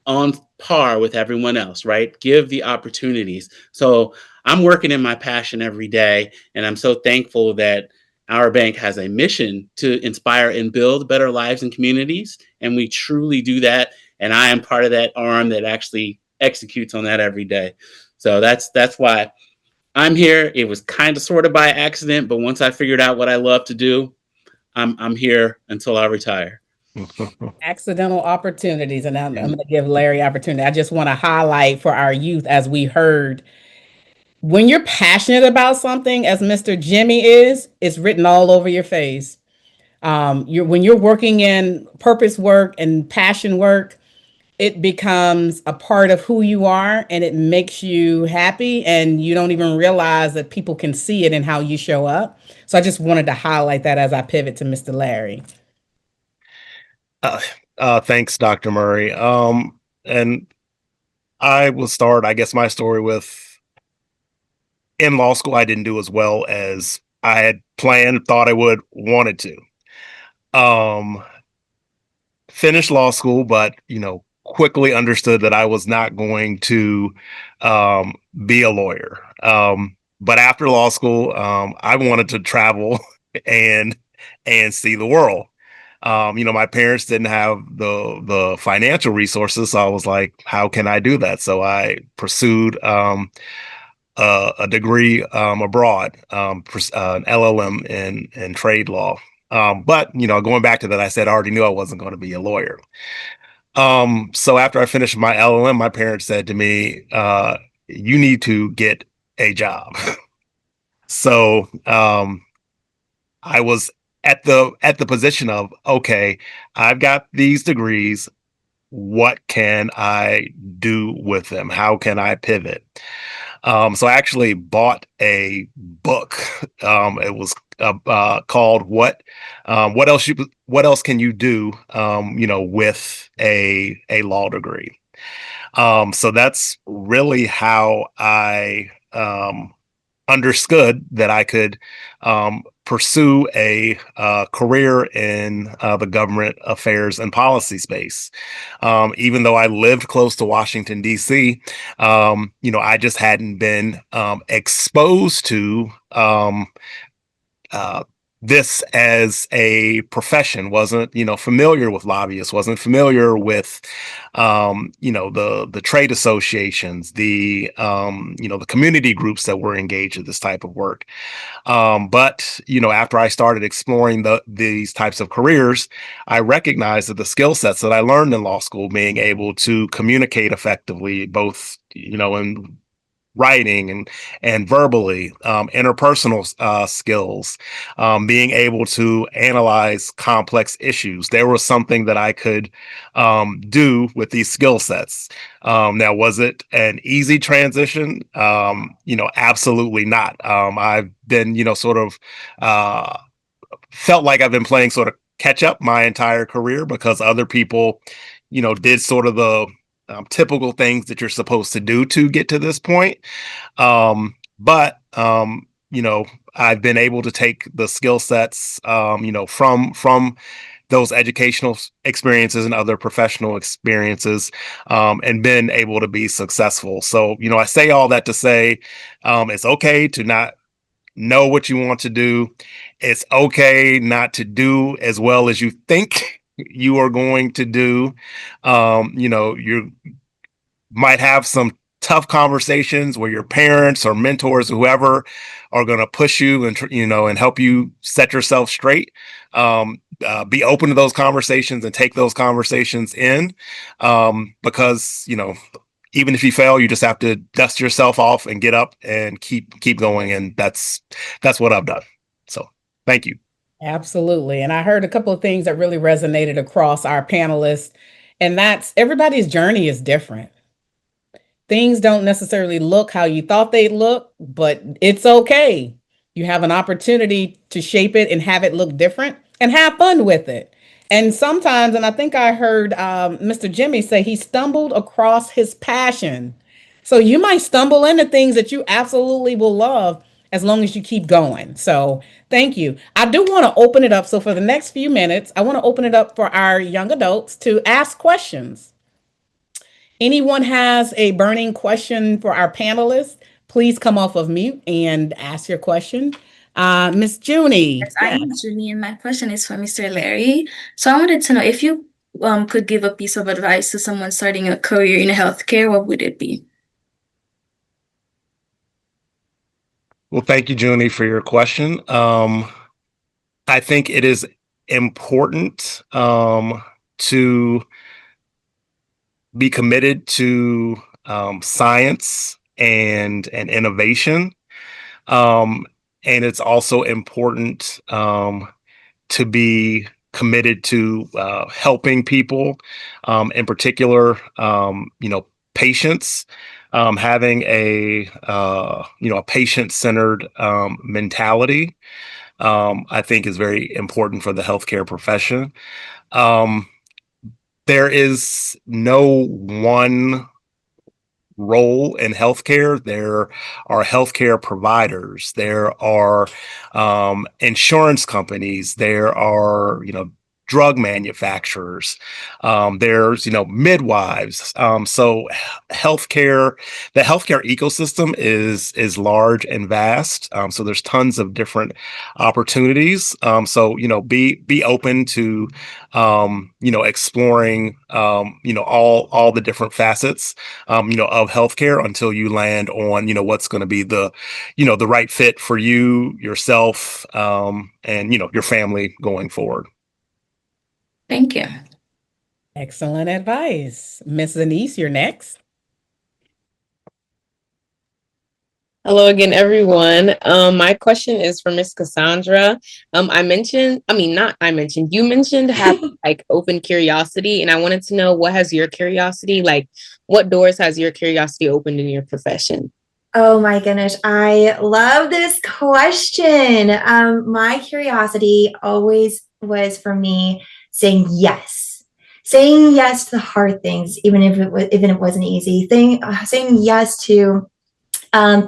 on par with everyone else, right? Give the opportunities. So I'm working in my passion every day. And I'm so thankful that our bank has a mission to inspire and build better lives and communities. And we truly do that. And I am part of that arm that actually executes on that every day. So that's why I'm here. It was kind of sort of by accident, but once I figured out what I love to do, I'm here until I retire. Accidental opportunities, and I'm going to give Larry opportunity. I just want to highlight for our youth, as we heard, when you're passionate about something, as Mr. Jimmy is, it's written all over your face. When you're working in purpose work and passion work, it becomes a part of who you are, and it makes you happy, and you don't even realize that people can see it in how you show up. So I just wanted to highlight that as I pivot to Mr. Larry. Thanks, Dr. Murray. And I will start, I guess, my story with, in law school, I didn't do as well as I had planned, thought I wanted to. Finished law school, but, quickly understood that I was not going to be a lawyer. But after law school, I wanted to travel and see the world. My parents didn't have the financial resources, so I was like, how can I do that? So I pursued a degree abroad, an LLM in trade law. But going back to that, I said I already knew I wasn't going to be a lawyer. So after I finished my LLM, my parents said to me, you need to get a job. So I was at the position of, okay, I've got these degrees. What can I do with them? How can I pivot? So I actually bought a book. It was called "What Else Can You Do?" With a law degree. So that's really how I understood that I could pursue a career in the government affairs and policy space. Even though I lived close to Washington, D.C., I just hadn't been exposed to this as a profession, wasn't, familiar with lobbyists, wasn't familiar with, the trade associations, the community groups that were engaged in this type of work. But after I started exploring these types of careers, I recognized that the skill sets that I learned in law school, being able to communicate effectively, both, in writing and verbally, interpersonal skills, being able to analyze complex issues. There was something that I could do with these skill sets. Now, was it an easy transition? Absolutely not. I've been, sort of felt like I've been playing sort of catch up my entire career, because other people, did sort of the typical things that you're supposed to do to get to this point. But I've been able to take the skill sets, from those educational experiences and other professional experiences, and been able to be successful. So, I say all that to say, it's okay to not know what you want to do. It's okay not to do as well as you think you are going to do. You might have some tough conversations where your parents or mentors, whoever, are going to push you and help you set yourself straight. Be open to those conversations and take those conversations in, because even if you fail, you just have to dust yourself off and get up and keep going. And that's what I've done. So thank you. Absolutely. And I heard a couple of things that really resonated across our panelists, and that's everybody's journey is different. Things don't necessarily look how you thought they'd look, but it's okay. You have an opportunity to shape it and have it look different and have fun with it. And sometimes, and I think I heard Mr. Jimmy say he stumbled across his passion. So you might stumble into things that you absolutely will love as long as you keep going. So thank you. I do want to open it up. So for the next few minutes, I want to open it up for our young adults to ask questions. Anyone has a burning question for our panelists, please come off of mute and ask your question. Miss Junie. Yes, I am Junie, and my question is for Mr. Larry. So I wanted to know if you could give a piece of advice to someone starting a career in healthcare, what would it be? Well, thank you, Junie, for your question. I think it is important to be committed to science and innovation. And it's also important to be committed to helping people, in particular, patients, having a patient-centered mentality, I think is very important for the healthcare profession. There is no one role in healthcare. There are healthcare providers. There are insurance companies. There are, drug manufacturers. There's, midwives. So healthcare, the healthcare ecosystem is large and vast. So there's tons of different opportunities. So, be open to, exploring, all the different facets, of healthcare until you land on, what's going to be the right fit for you, yourself, and, your family going forward. Thank you. Excellent advice. Miss Anise, you're next. Hello again, everyone. My question is for Miss Cassandra. You mentioned having like open curiosity, and I wanted to know, what has your curiosity, like what doors has your curiosity opened in your profession? Oh my goodness, I love this question. My curiosity always was, for me, saying yes to the hard things, even if it wasn't easy. Saying yes to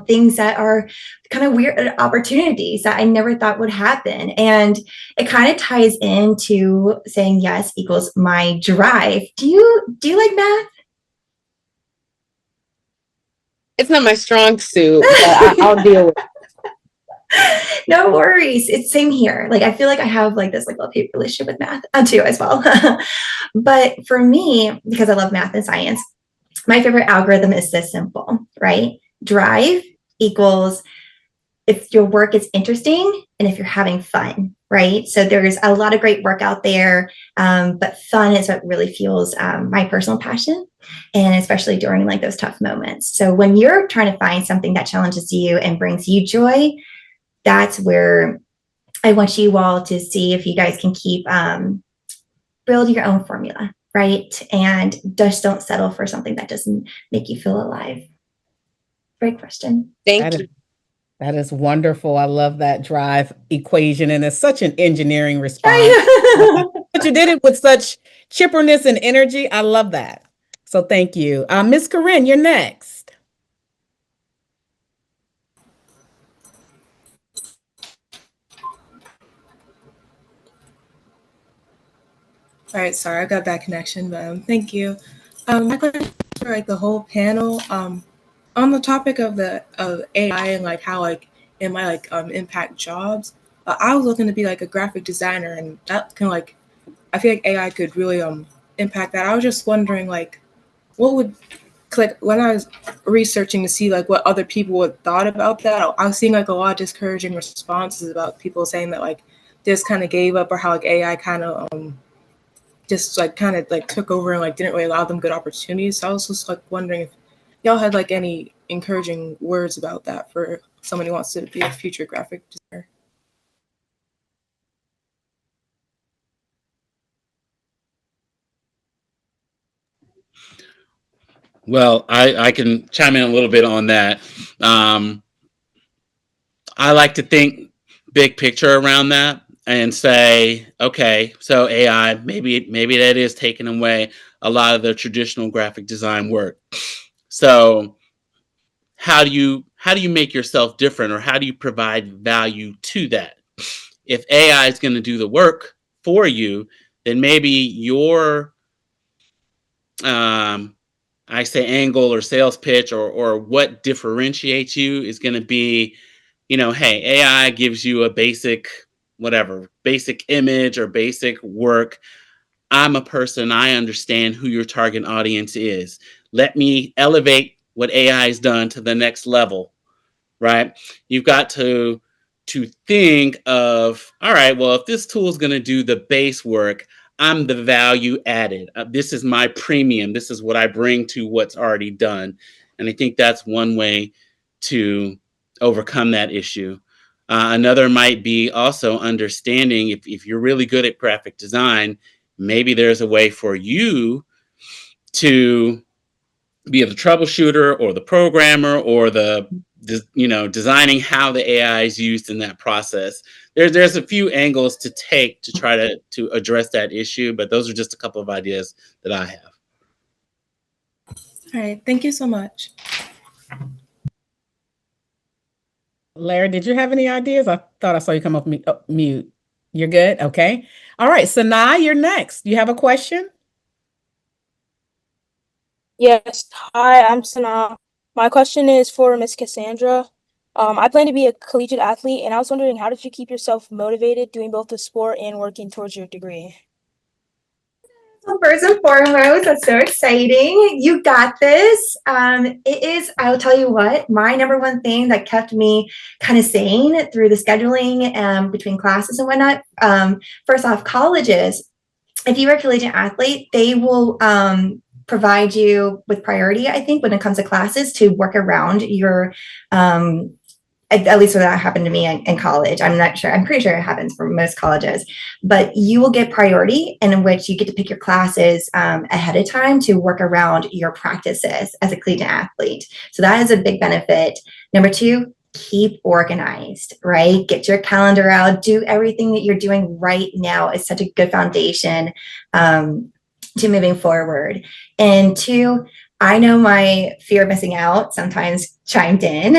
things that are kind of weird opportunities that I never thought would happen. And it kind of ties into saying yes equals my drive. Do you like math? It's not my strong suit, but I'll deal with it. No worries. It's same here. Like, I feel like I have like this like love-hate relationship with math too as well. But for me, because I love math and science, my favorite algorithm is this simple, right? Drive equals if your work is interesting and if you're having fun, right? So there's a lot of great work out there, but fun is what really fuels my personal passion, and especially during like those tough moments. So when you're trying to find something that challenges you and brings you joy, that's where I want you all to see if you guys can keep build your own formula, right? And just don't settle for something that doesn't make you feel alive. Great question. Thank you. That is wonderful. I love that drive equation, and it's such an engineering response. But you did it with such chipperness and energy. I love that. So thank you. Miss Corinne, you're next. All right, sorry, I got bad connection, but thank you. My question is for like the whole panel. On the topic of AI and like how like it might like impact jobs. I was looking to be like a graphic designer, and that can like I feel like AI could really impact that. I was just wondering like what would like when I was researching to see like what other people had thought about that. I was seeing like a lot of discouraging responses about people saying that like just kind of gave up, or how like AI kind of just like kind of like took over and like didn't really allow them good opportunities. So I was just like wondering if y'all had like any encouraging words about that for someone who wants to be a future graphic designer. Well, I can chime in a little bit on that. I like to think big picture around that and say, okay, so AI, maybe that is taking away a lot of the traditional graphic design work. So how do you make yourself different, or how do you provide value to that? If AI is going to do the work for you, then maybe your I say angle or sales pitch, or what differentiates you is going to be, hey, AI gives you a basic image or basic work. I'm a person, I understand who your target audience is. Let me elevate what AI has done to the next level, right? You've got to think of, all right, well, if this tool is going to do the base work, I'm the value added. This is my premium. This is what I bring to what's already done. And I think that's one way to overcome that issue. Another might be also understanding if you're really good at graphic design, maybe there's a way for you to be the troubleshooter or the programmer or the designing how the AI is used in that process. There's a few angles to take to try to address that issue, but those are just a couple of ideas that I have. All right, thank you so much. Larry, did you have any ideas? I thought I saw you come up mute. You're good? Okay. All right, Sanaa, you're next. You have a question? Yes. Hi, I'm Sana. My question is for Miss Cassandra. I plan to be a collegiate athlete, and I was wondering, how did you keep yourself motivated doing both the sport and working towards your degree? So first and foremost, that's so exciting. You got this. It is, I will tell you what, my number one thing that kept me kind of sane through the scheduling between classes and whatnot. First off, colleges, if you're a collegiate athlete, they will provide you with priority, I think, when it comes to classes to work around your at least that happened to me in college. I'm not sure. I'm pretty sure it happens for most colleges, but you will get priority in which you get to pick your classes ahead of time to work around your practices as a collegiate athlete. So that is a big benefit. Number two, keep organized, right? Get your calendar out, do everything that you're doing right now is such a good foundation to moving forward. And two, I know my fear of missing out sometimes chimed in,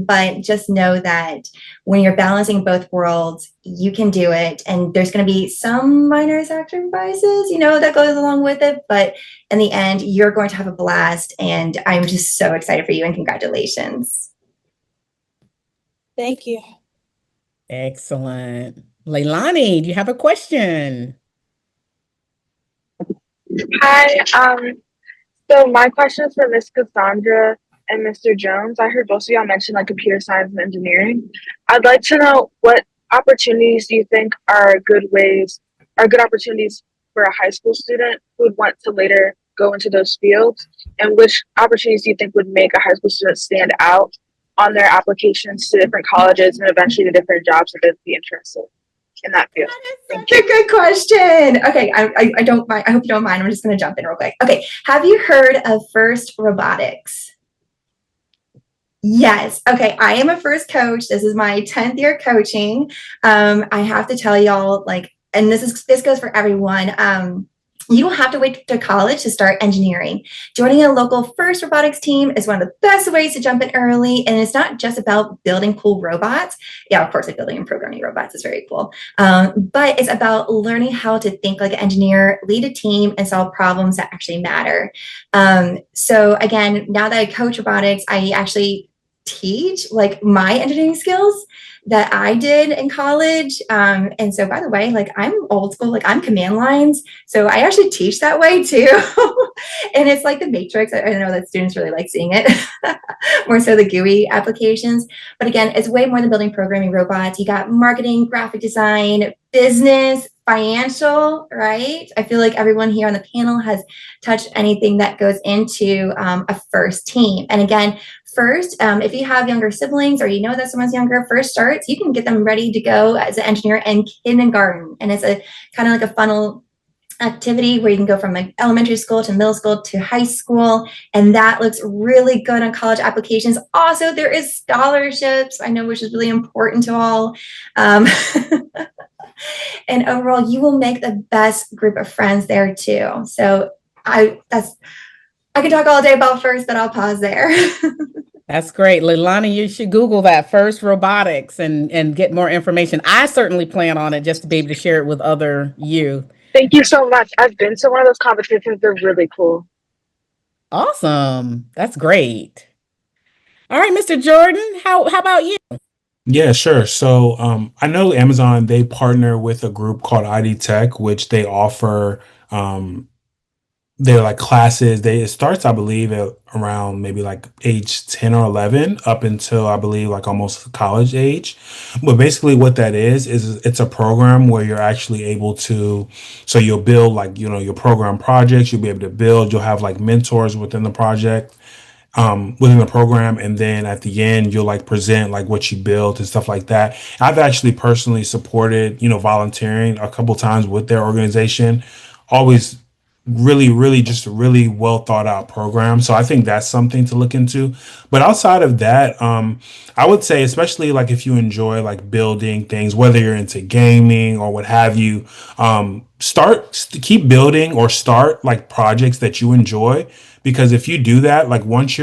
but just know that when you're balancing both worlds, you can do it. And there's going to be some minor sacrifices, that goes along with it. But in the end, you're going to have a blast. And I'm just so excited for you, and congratulations. Thank you. Excellent. Leilani, do you have a question? Hi. So my question is for Miss Cassandra and Mr. Jones. I heard both of y'all mention like computer science and engineering. I'd like to know what opportunities do you think are good opportunities for a high school student who would want to later go into those fields, and which opportunities do you think would make a high school student stand out on their applications to different colleges and eventually to different jobs that they'd be interested in that field? Such a good question. Okay, I don't mind. I hope you don't mind. I'm just going to jump in real quick. Okay, have you heard of FIRST Robotics? Yes. Okay, I am a FIRST coach. This is my 10th year coaching. I have to tell y'all, like, and this goes for everyone. You don't have to wait to college to start engineering. Joining a local FIRST robotics team is one of the best ways to jump in early. And it's not just about building cool robots. Yeah, of course, like building and programming robots is very cool. But it's about learning how to think like an engineer, lead a team, and solve problems that actually matter. So again, now that I coach robotics, I actually teach like my engineering skills that I did in college. And so by the way, like I'm old school, like I'm command lines. So I actually teach that way too. And it's like the matrix. I know that students really like seeing it more so the GUI applications. But again, it's way more than building programming robots. You got marketing, graphic design, business, financial, right? I feel like everyone here on the panel has touched anything that goes into a FIRST team. And again, first, if you have younger siblings or you know that someone's younger, first starts, you can get them ready to go as an engineer in kindergarten. And it's a kind of like a funnel activity where you can go from like elementary school to middle school to high school. And that looks really good on college applications. Also, there is scholarships, I know, which is really important to all. And overall, you will make the best group of friends there too. So I can talk all day about FIRST, but I'll pause there. That's great. Leilani, you should Google that FIRST Robotics and get more information. I certainly plan on it just to be able to share it with other youth. Thank you so much. I've been to one of those competitions. They're really cool. Awesome. That's great. All right, Mr. Jordan, how about you? Yeah, sure. So I know Amazon, they partner with a group called ID Tech, which they offer they're like classes. It starts, I believe, at around maybe like age 10 or 11 up until I believe like almost college age. But basically what that is it's a program where you're actually able to, so you'll build like, your program projects, you'll be able to build, you'll have like mentors within the project, within the program, and then at the end you'll like present like what you built and stuff like that. I've actually personally supported, volunteering a couple times with their organization. Always really just a really well thought out program. So I think that's something to look into. But outside of that, I would say, especially like if you enjoy like building things, whether you're into gaming or what have you, keep building or start like projects that you enjoy. Because if you do that, like once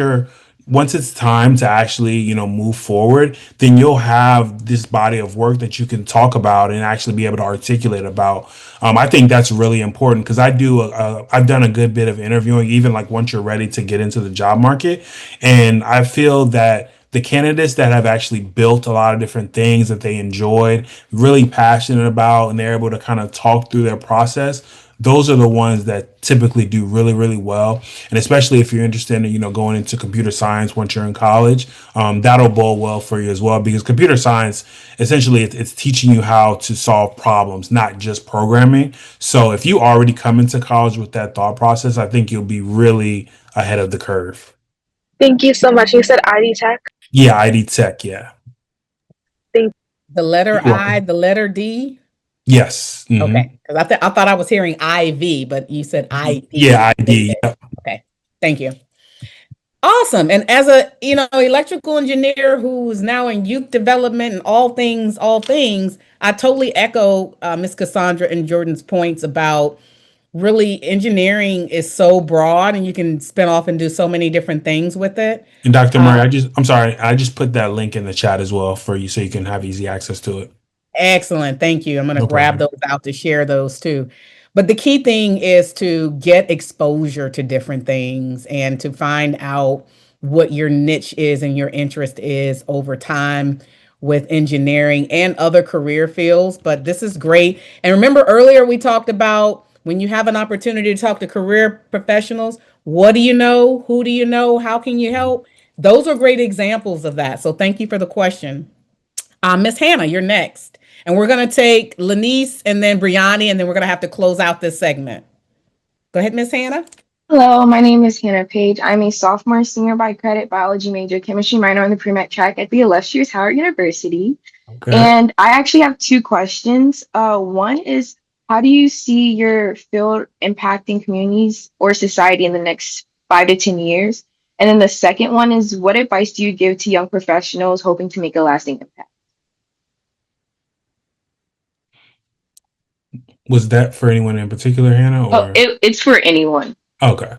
it's time to actually, move forward, then you'll have this body of work that you can talk about and actually be able to articulate about. I think that's really important because I've done a good bit of interviewing, even like once you're ready to get into the job market. And I feel that the candidates that have actually built a lot of different things that they enjoyed, really passionate about, and they're able to kind of talk through their process, those are the ones that typically do really well. And especially if you're interested in, going into computer science once you're in college, that'll bode well for you as well, because computer science, essentially it's teaching you how to solve problems, not just programming. So if you already come into college with that thought process, I think you'll be really ahead of the curve. Thank you so much. You said ID Tech? Yeah, ID Tech, yeah. The letter You're I, welcome. the letter D? Yes. Mhm. Okay, because I thought I was hearing IV, but you said ID. Yeah, ID. Yep. Okay, thank you. Awesome. And as a, electrical engineer who's now in youth development and all things, I totally echo Ms. Cassandra and Jordan's points about really engineering is so broad and you can spin off and do so many different things with it. And Dr. Murray, I'm sorry, I just put that link in the chat as well for you so you can have easy access to it. Excellent. Thank you. I'm going to No grab problem. those out to share those too. But the key thing is to get exposure to different things and to find out what your niche is and your interest is over time. with engineering and other career fields. But this is great. And remember earlier we talked about when you have an opportunity to talk to career professionals, what do you know? Who do you know? How can you help? Those are great examples of that. So thank you for the question. Miss Hannah, you're next. And we're going to take Lanice and then Briani, and then we're going to have to close out this segment. Go ahead, Miss Hannah. Hello, my name is Hannah Page. I'm a sophomore senior by credit biology major, chemistry minor on the pre-med track at the illustrious Howard University. Okay. And I actually have two questions. One is, how do you see your field impacting communities or society in the next 5 to 10 years? And then the second one is, what advice do you give to young professionals hoping to make a lasting impact? Was that for anyone in particular, Hannah? Or It's for anyone. okay.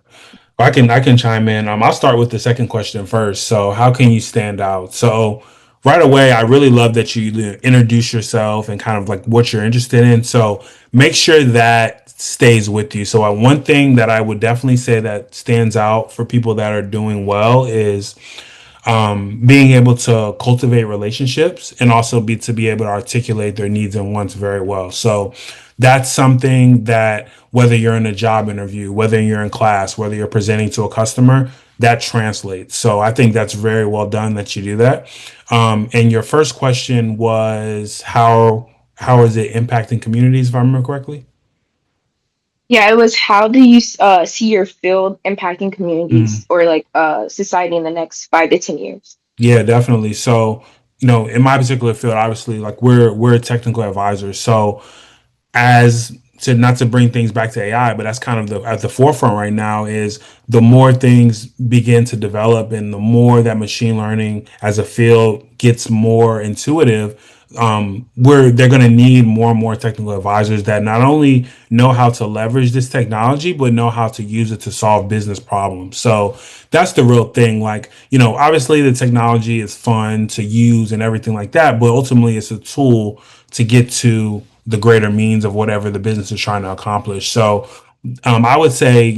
Well, I can chime in. I'll start with the second question first. So, how can you stand out? So, right away, I really love that you introduce yourself and kind of like what you're interested in. So, make sure that stays with you. So, one thing that I would definitely say that stands out for people that are doing well is being able to cultivate relationships and also be able to articulate their needs and wants very well. So that's something that whether you're in a job interview, whether you're in class, whether you're presenting to a customer, that translates. So I think that's very well done that you do that. And your first question was how is it impacting communities, if I remember correctly? Yeah, it was, how do you see your field impacting communities or like society in the next 5 to 10 years? Yeah, definitely. So, in my particular field, obviously, like we're technical advisors. So as to not to bring things back to AI, but that's kind of at the forefront right now is the more things begin to develop and the more that machine learning as a field gets more intuitive, they're going to need more and more technical advisors that not only know how to leverage this technology, but know how to use it to solve business problems. So that's the real thing. Like, obviously the technology is fun to use and everything like that, but ultimately it's a tool to get to the greater means of whatever the business is trying to accomplish. So I would say,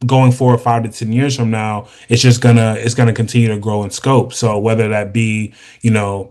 going forward 5 to 10 years from now, it's gonna continue to grow in scope. So whether that be,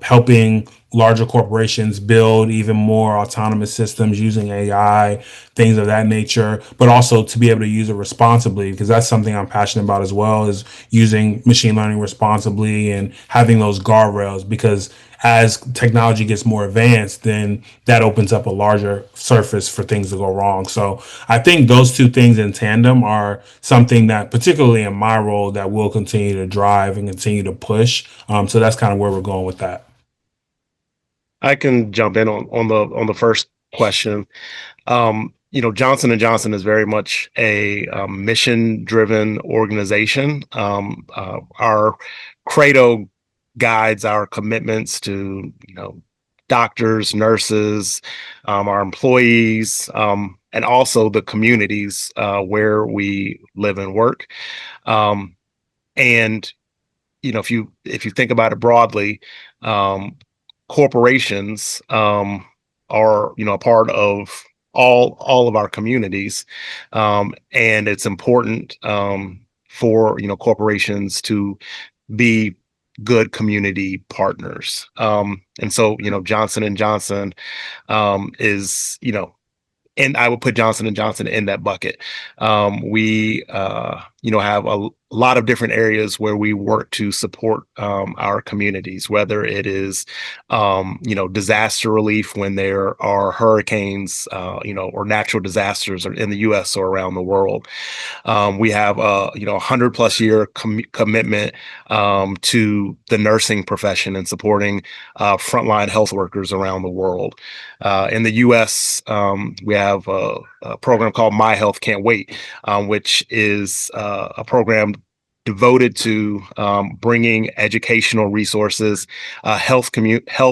helping larger corporations build even more autonomous systems using AI, things of that nature, but also to be able to use it responsibly, because that's something I'm passionate about as well, is using machine learning responsibly and having those guardrails, because as technology gets more advanced, then that opens up a larger surface for things to go wrong. So I think those two things in tandem are something that, particularly in my role, that will continue to drive and continue to push. So that's kind of where we're going with that. I can jump in on the first question. Johnson & Johnson is very much a mission-driven organization. Our credo guides our commitments to, doctors, nurses, our employees, and also the communities where we live and work. And if you think about it broadly, corporations are a part of all of our communities, and it's important for corporations to be good community partners. And so Johnson & Johnson is and I would put Johnson & Johnson in that bucket. We have a lot of different areas where we work to support our communities, whether it is disaster relief when there are hurricanes, or natural disasters in the U.S. or around the world. We have a 100+ year commitment to the nursing profession and supporting frontline health workers around the world. In the U.S., we have a program called My Health Can't Wait, which is a program devoted to bringing educational resources, health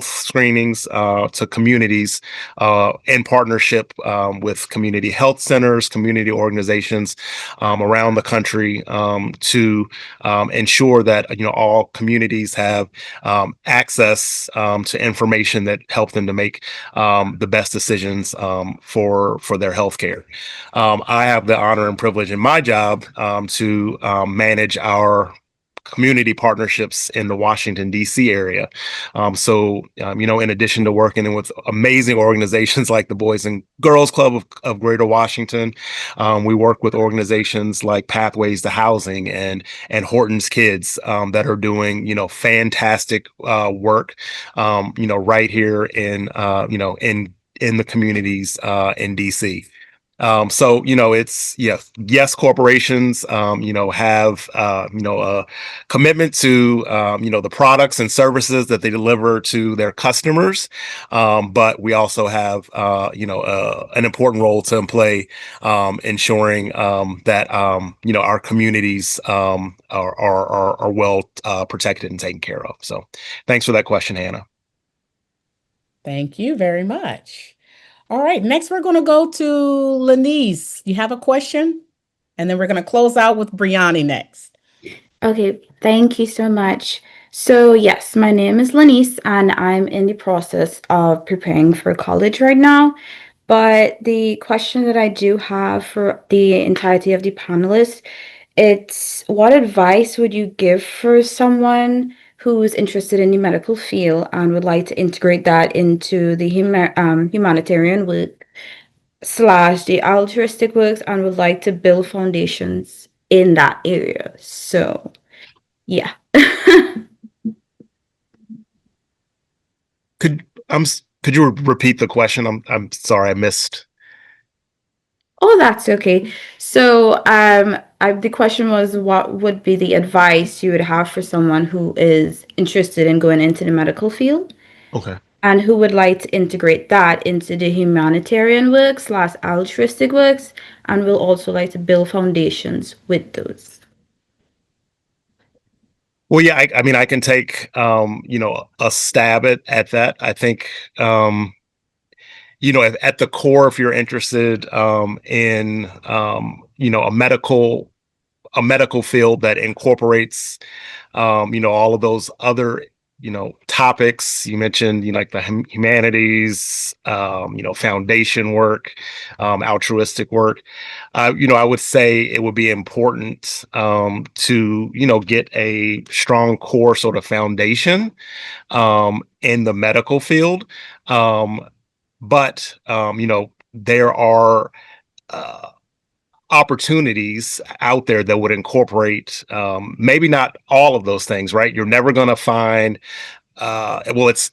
screenings to communities in partnership with community health centers, community organizations around the country to ensure that all communities have access to information that help them to make the best decisions for their health care. I have the honor and privilege in my job to manage our community partnerships in the Washington, D.C. area. In addition to working with amazing organizations like the Boys and Girls Club of Greater Washington, we work with organizations like Pathways to Housing and Horton's Kids that are doing, fantastic work, right here in the communities in DC. It's yes, corporations, have, a commitment to, the products and services that they deliver to their customers. But we also have, an important role to play, ensuring that, our communities are well protected and taken care of. So thanks for that question, Hannah. Thank you very much. All right, next we're going to go to Lenise. You have a question? And then we're going to close out with Brianni next. Okay, thank you so much. So yes, my name is Lenise and I'm in the process of preparing for college right now. But the question that I do have for the entirety of the panelists, it's what advice would you give for someone who's interested in the medical field and would like to integrate that into the humanitarian work / the altruistic works and would like to build foundations in that area? So, yeah. Could you repeat the question? I'm sorry, I missed. Oh, that's okay. So, the question was, what would be the advice you would have for someone who is interested in going into the medical field? Okay. And who would like to integrate that into the humanitarian works / altruistic works, and will also like to build foundations with those. Well, yeah, I mean, I can take, a stab at that. I think, at the core, if you're interested in, a medical field that incorporates, all of those other, topics you mentioned, like the humanities, foundation work, altruistic work. I would say it would be important to, get a strong core sort of foundation in the medical field. But there are opportunities out there that would incorporate maybe not all of those things, right? You're never going to find, it's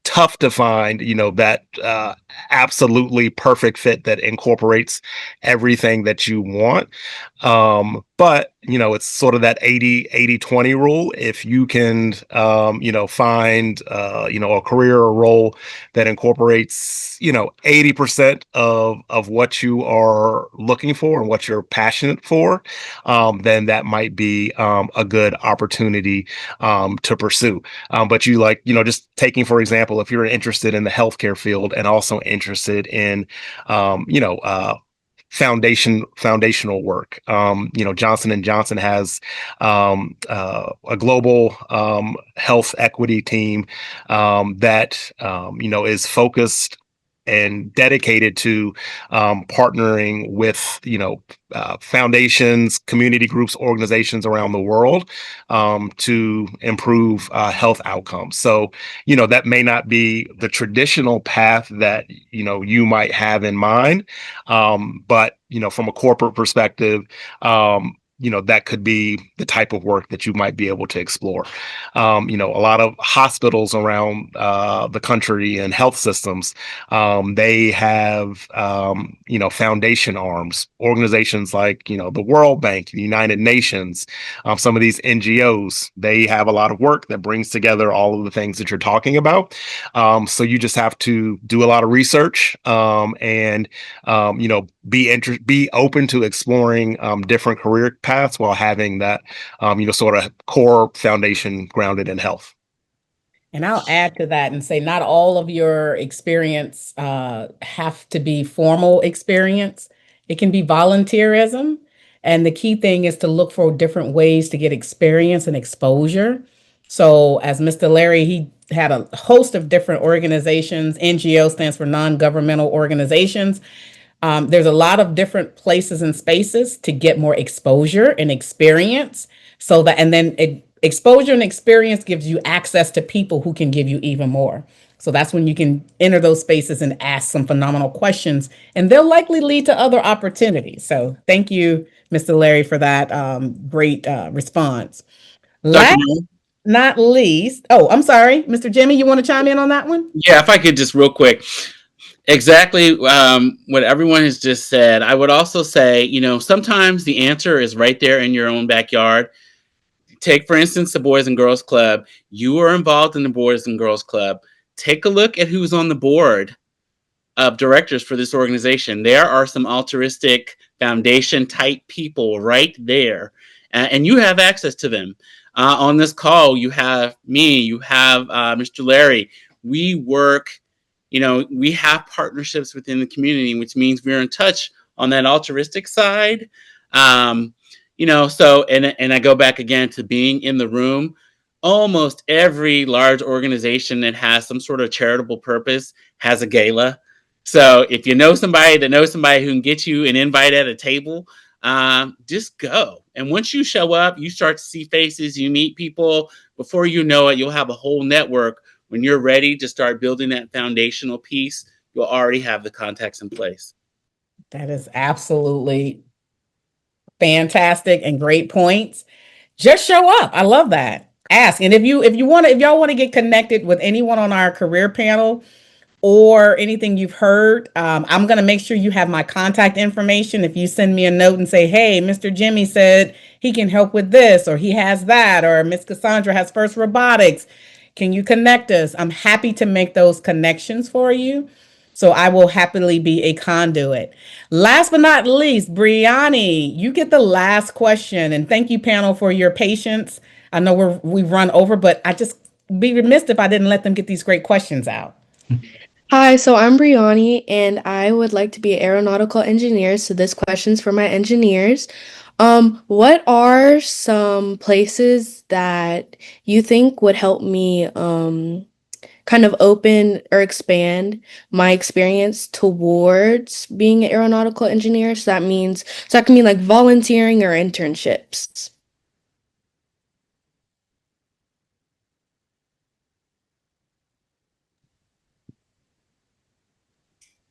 tough to find, that absolutely perfect fit that incorporates everything that you want. But, it's sort of that 80-20 rule. If you can, find, a career or role that incorporates, 80% of what you are looking for and what you're passionate for, then that might be a good opportunity to pursue. But just taking, for example, if you're interested in the healthcare field and also interested in, foundational work. Johnson & Johnson has a global health equity team that is focused and dedicated to partnering with foundations, community groups, organizations around the world to improve health outcomes. So that may not be the traditional path that you might have in mind, but from a corporate perspective, that could be the type of work that you might be able to explore. A lot of hospitals around the country and health systems, they have, foundation arms, organizations like, the World Bank, the United Nations, some of these NGOs, they have a lot of work that brings together all of the things that you're talking about. So you just have to do a lot of research and, be open to exploring different career paths while having that, sort of core foundation grounded in health. And I'll add to that and say not all of your experience have to be formal experience. It can be volunteerism. And the key thing is to look for different ways to get experience and exposure. So as Mr. Larry, he had a host of different organizations. NGO stands for non-governmental organizations. There's a lot of different places and spaces to get more exposure and experience. And then it exposure and experience gives you access to people who can give you even more. So that's when you can enter those spaces and ask some phenomenal questions, and they'll likely lead to other opportunities. So thank you, Mr. Larry, for that great response. Dr. Last Moore? not least, oh, I'm sorry, Mr. Jimmy, you want to chime in on that one? Yeah, if I could just real quick. Exactly what everyone has just said. I would also say, sometimes the answer is right there in your own backyard. Take, for instance, the Boys and Girls Club. You are involved in the Boys and Girls Club. Take a look at who's on the board of directors for this organization. There are some altruistic foundation type people right there, and you have access to them. On this call, you have me, you have Mr. Larry. We work, we have partnerships within the community, which means we're in touch on that altruistic side. So, and I go back again to being in the room. Almost every large organization that has some sort of charitable purpose has a gala. So if you know somebody that knows somebody who can get you an invite at a table, just go. And once you show up, you start to see faces, you meet people. Before you know it, you'll have a whole network. When you're ready to start building that foundational piece, you'll already have the contacts in place. That is absolutely fantastic and great points. Just show up. I love that. Ask. And if y'all want to get connected with anyone on our career panel or anything you've heard, I'm going to make sure you have my contact information. If you send me a note and say, hey, Mr. Jimmy said he can help with this, or he has that, or Miss Cassandra has First Robotics, can you connect us? I'm happy to make those connections for you. So I will happily be a conduit. Last but not least, Briani, you get the last question. And thank you, panel, for your patience. I know we've run over, but I just be remiss if I didn't let them get these great questions out. Hi, so I'm Briani, and I would like to be an aeronautical engineer. So this question's for my engineers. What are some places that you think would help me kind of open or expand my experience towards being an aeronautical engineer? So that can mean like volunteering or internships.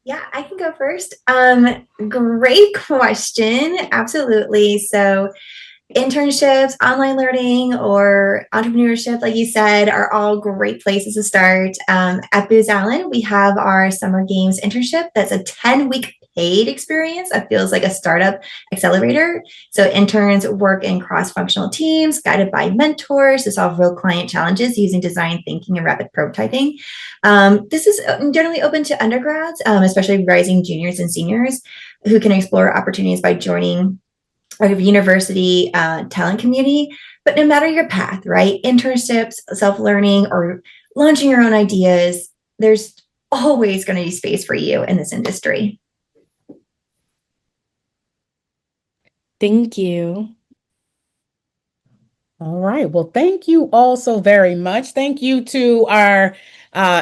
Yeah, I can go first. Great question. Absolutely. So internships, online learning, or entrepreneurship, like you said, are all great places to start. At Booz Allen, we have our summer games internship. That's a 10-week paid experience that feels like a startup accelerator. So interns work in cross-functional teams, guided by mentors to solve real client challenges using design thinking and rapid prototyping. This is generally open to undergrads, especially rising juniors and seniors who can explore opportunities by joining a university talent community. But no matter your path, right? Internships, self-learning, or launching your own ideas, there's always going to be space for you in this industry. Thank you. All right. Well, thank you all so very much. Thank you to our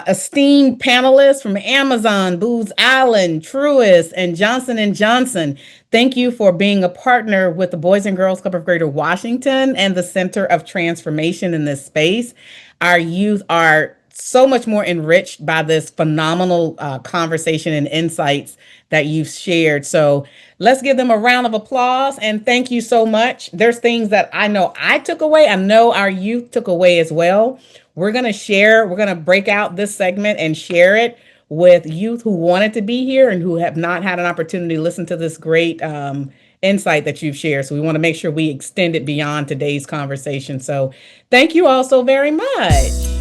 esteemed panelists from Amazon, Booz Allen, Truist, and Johnson & Johnson. Thank you for being a partner with the Boys and Girls Club of Greater Washington and the Center of Transformation in this space. Our youth are so much more enriched by this phenomenal conversation and insights that you've shared. So let's give them a round of applause and thank you so much. There's things that I know I took away. I know our youth took away as well. We're going to break out this segment and share it with youth who wanted to be here and who have not had an opportunity to listen to this great insight that you've shared. So we want to make sure we extend it beyond today's conversation. So thank you all so very much.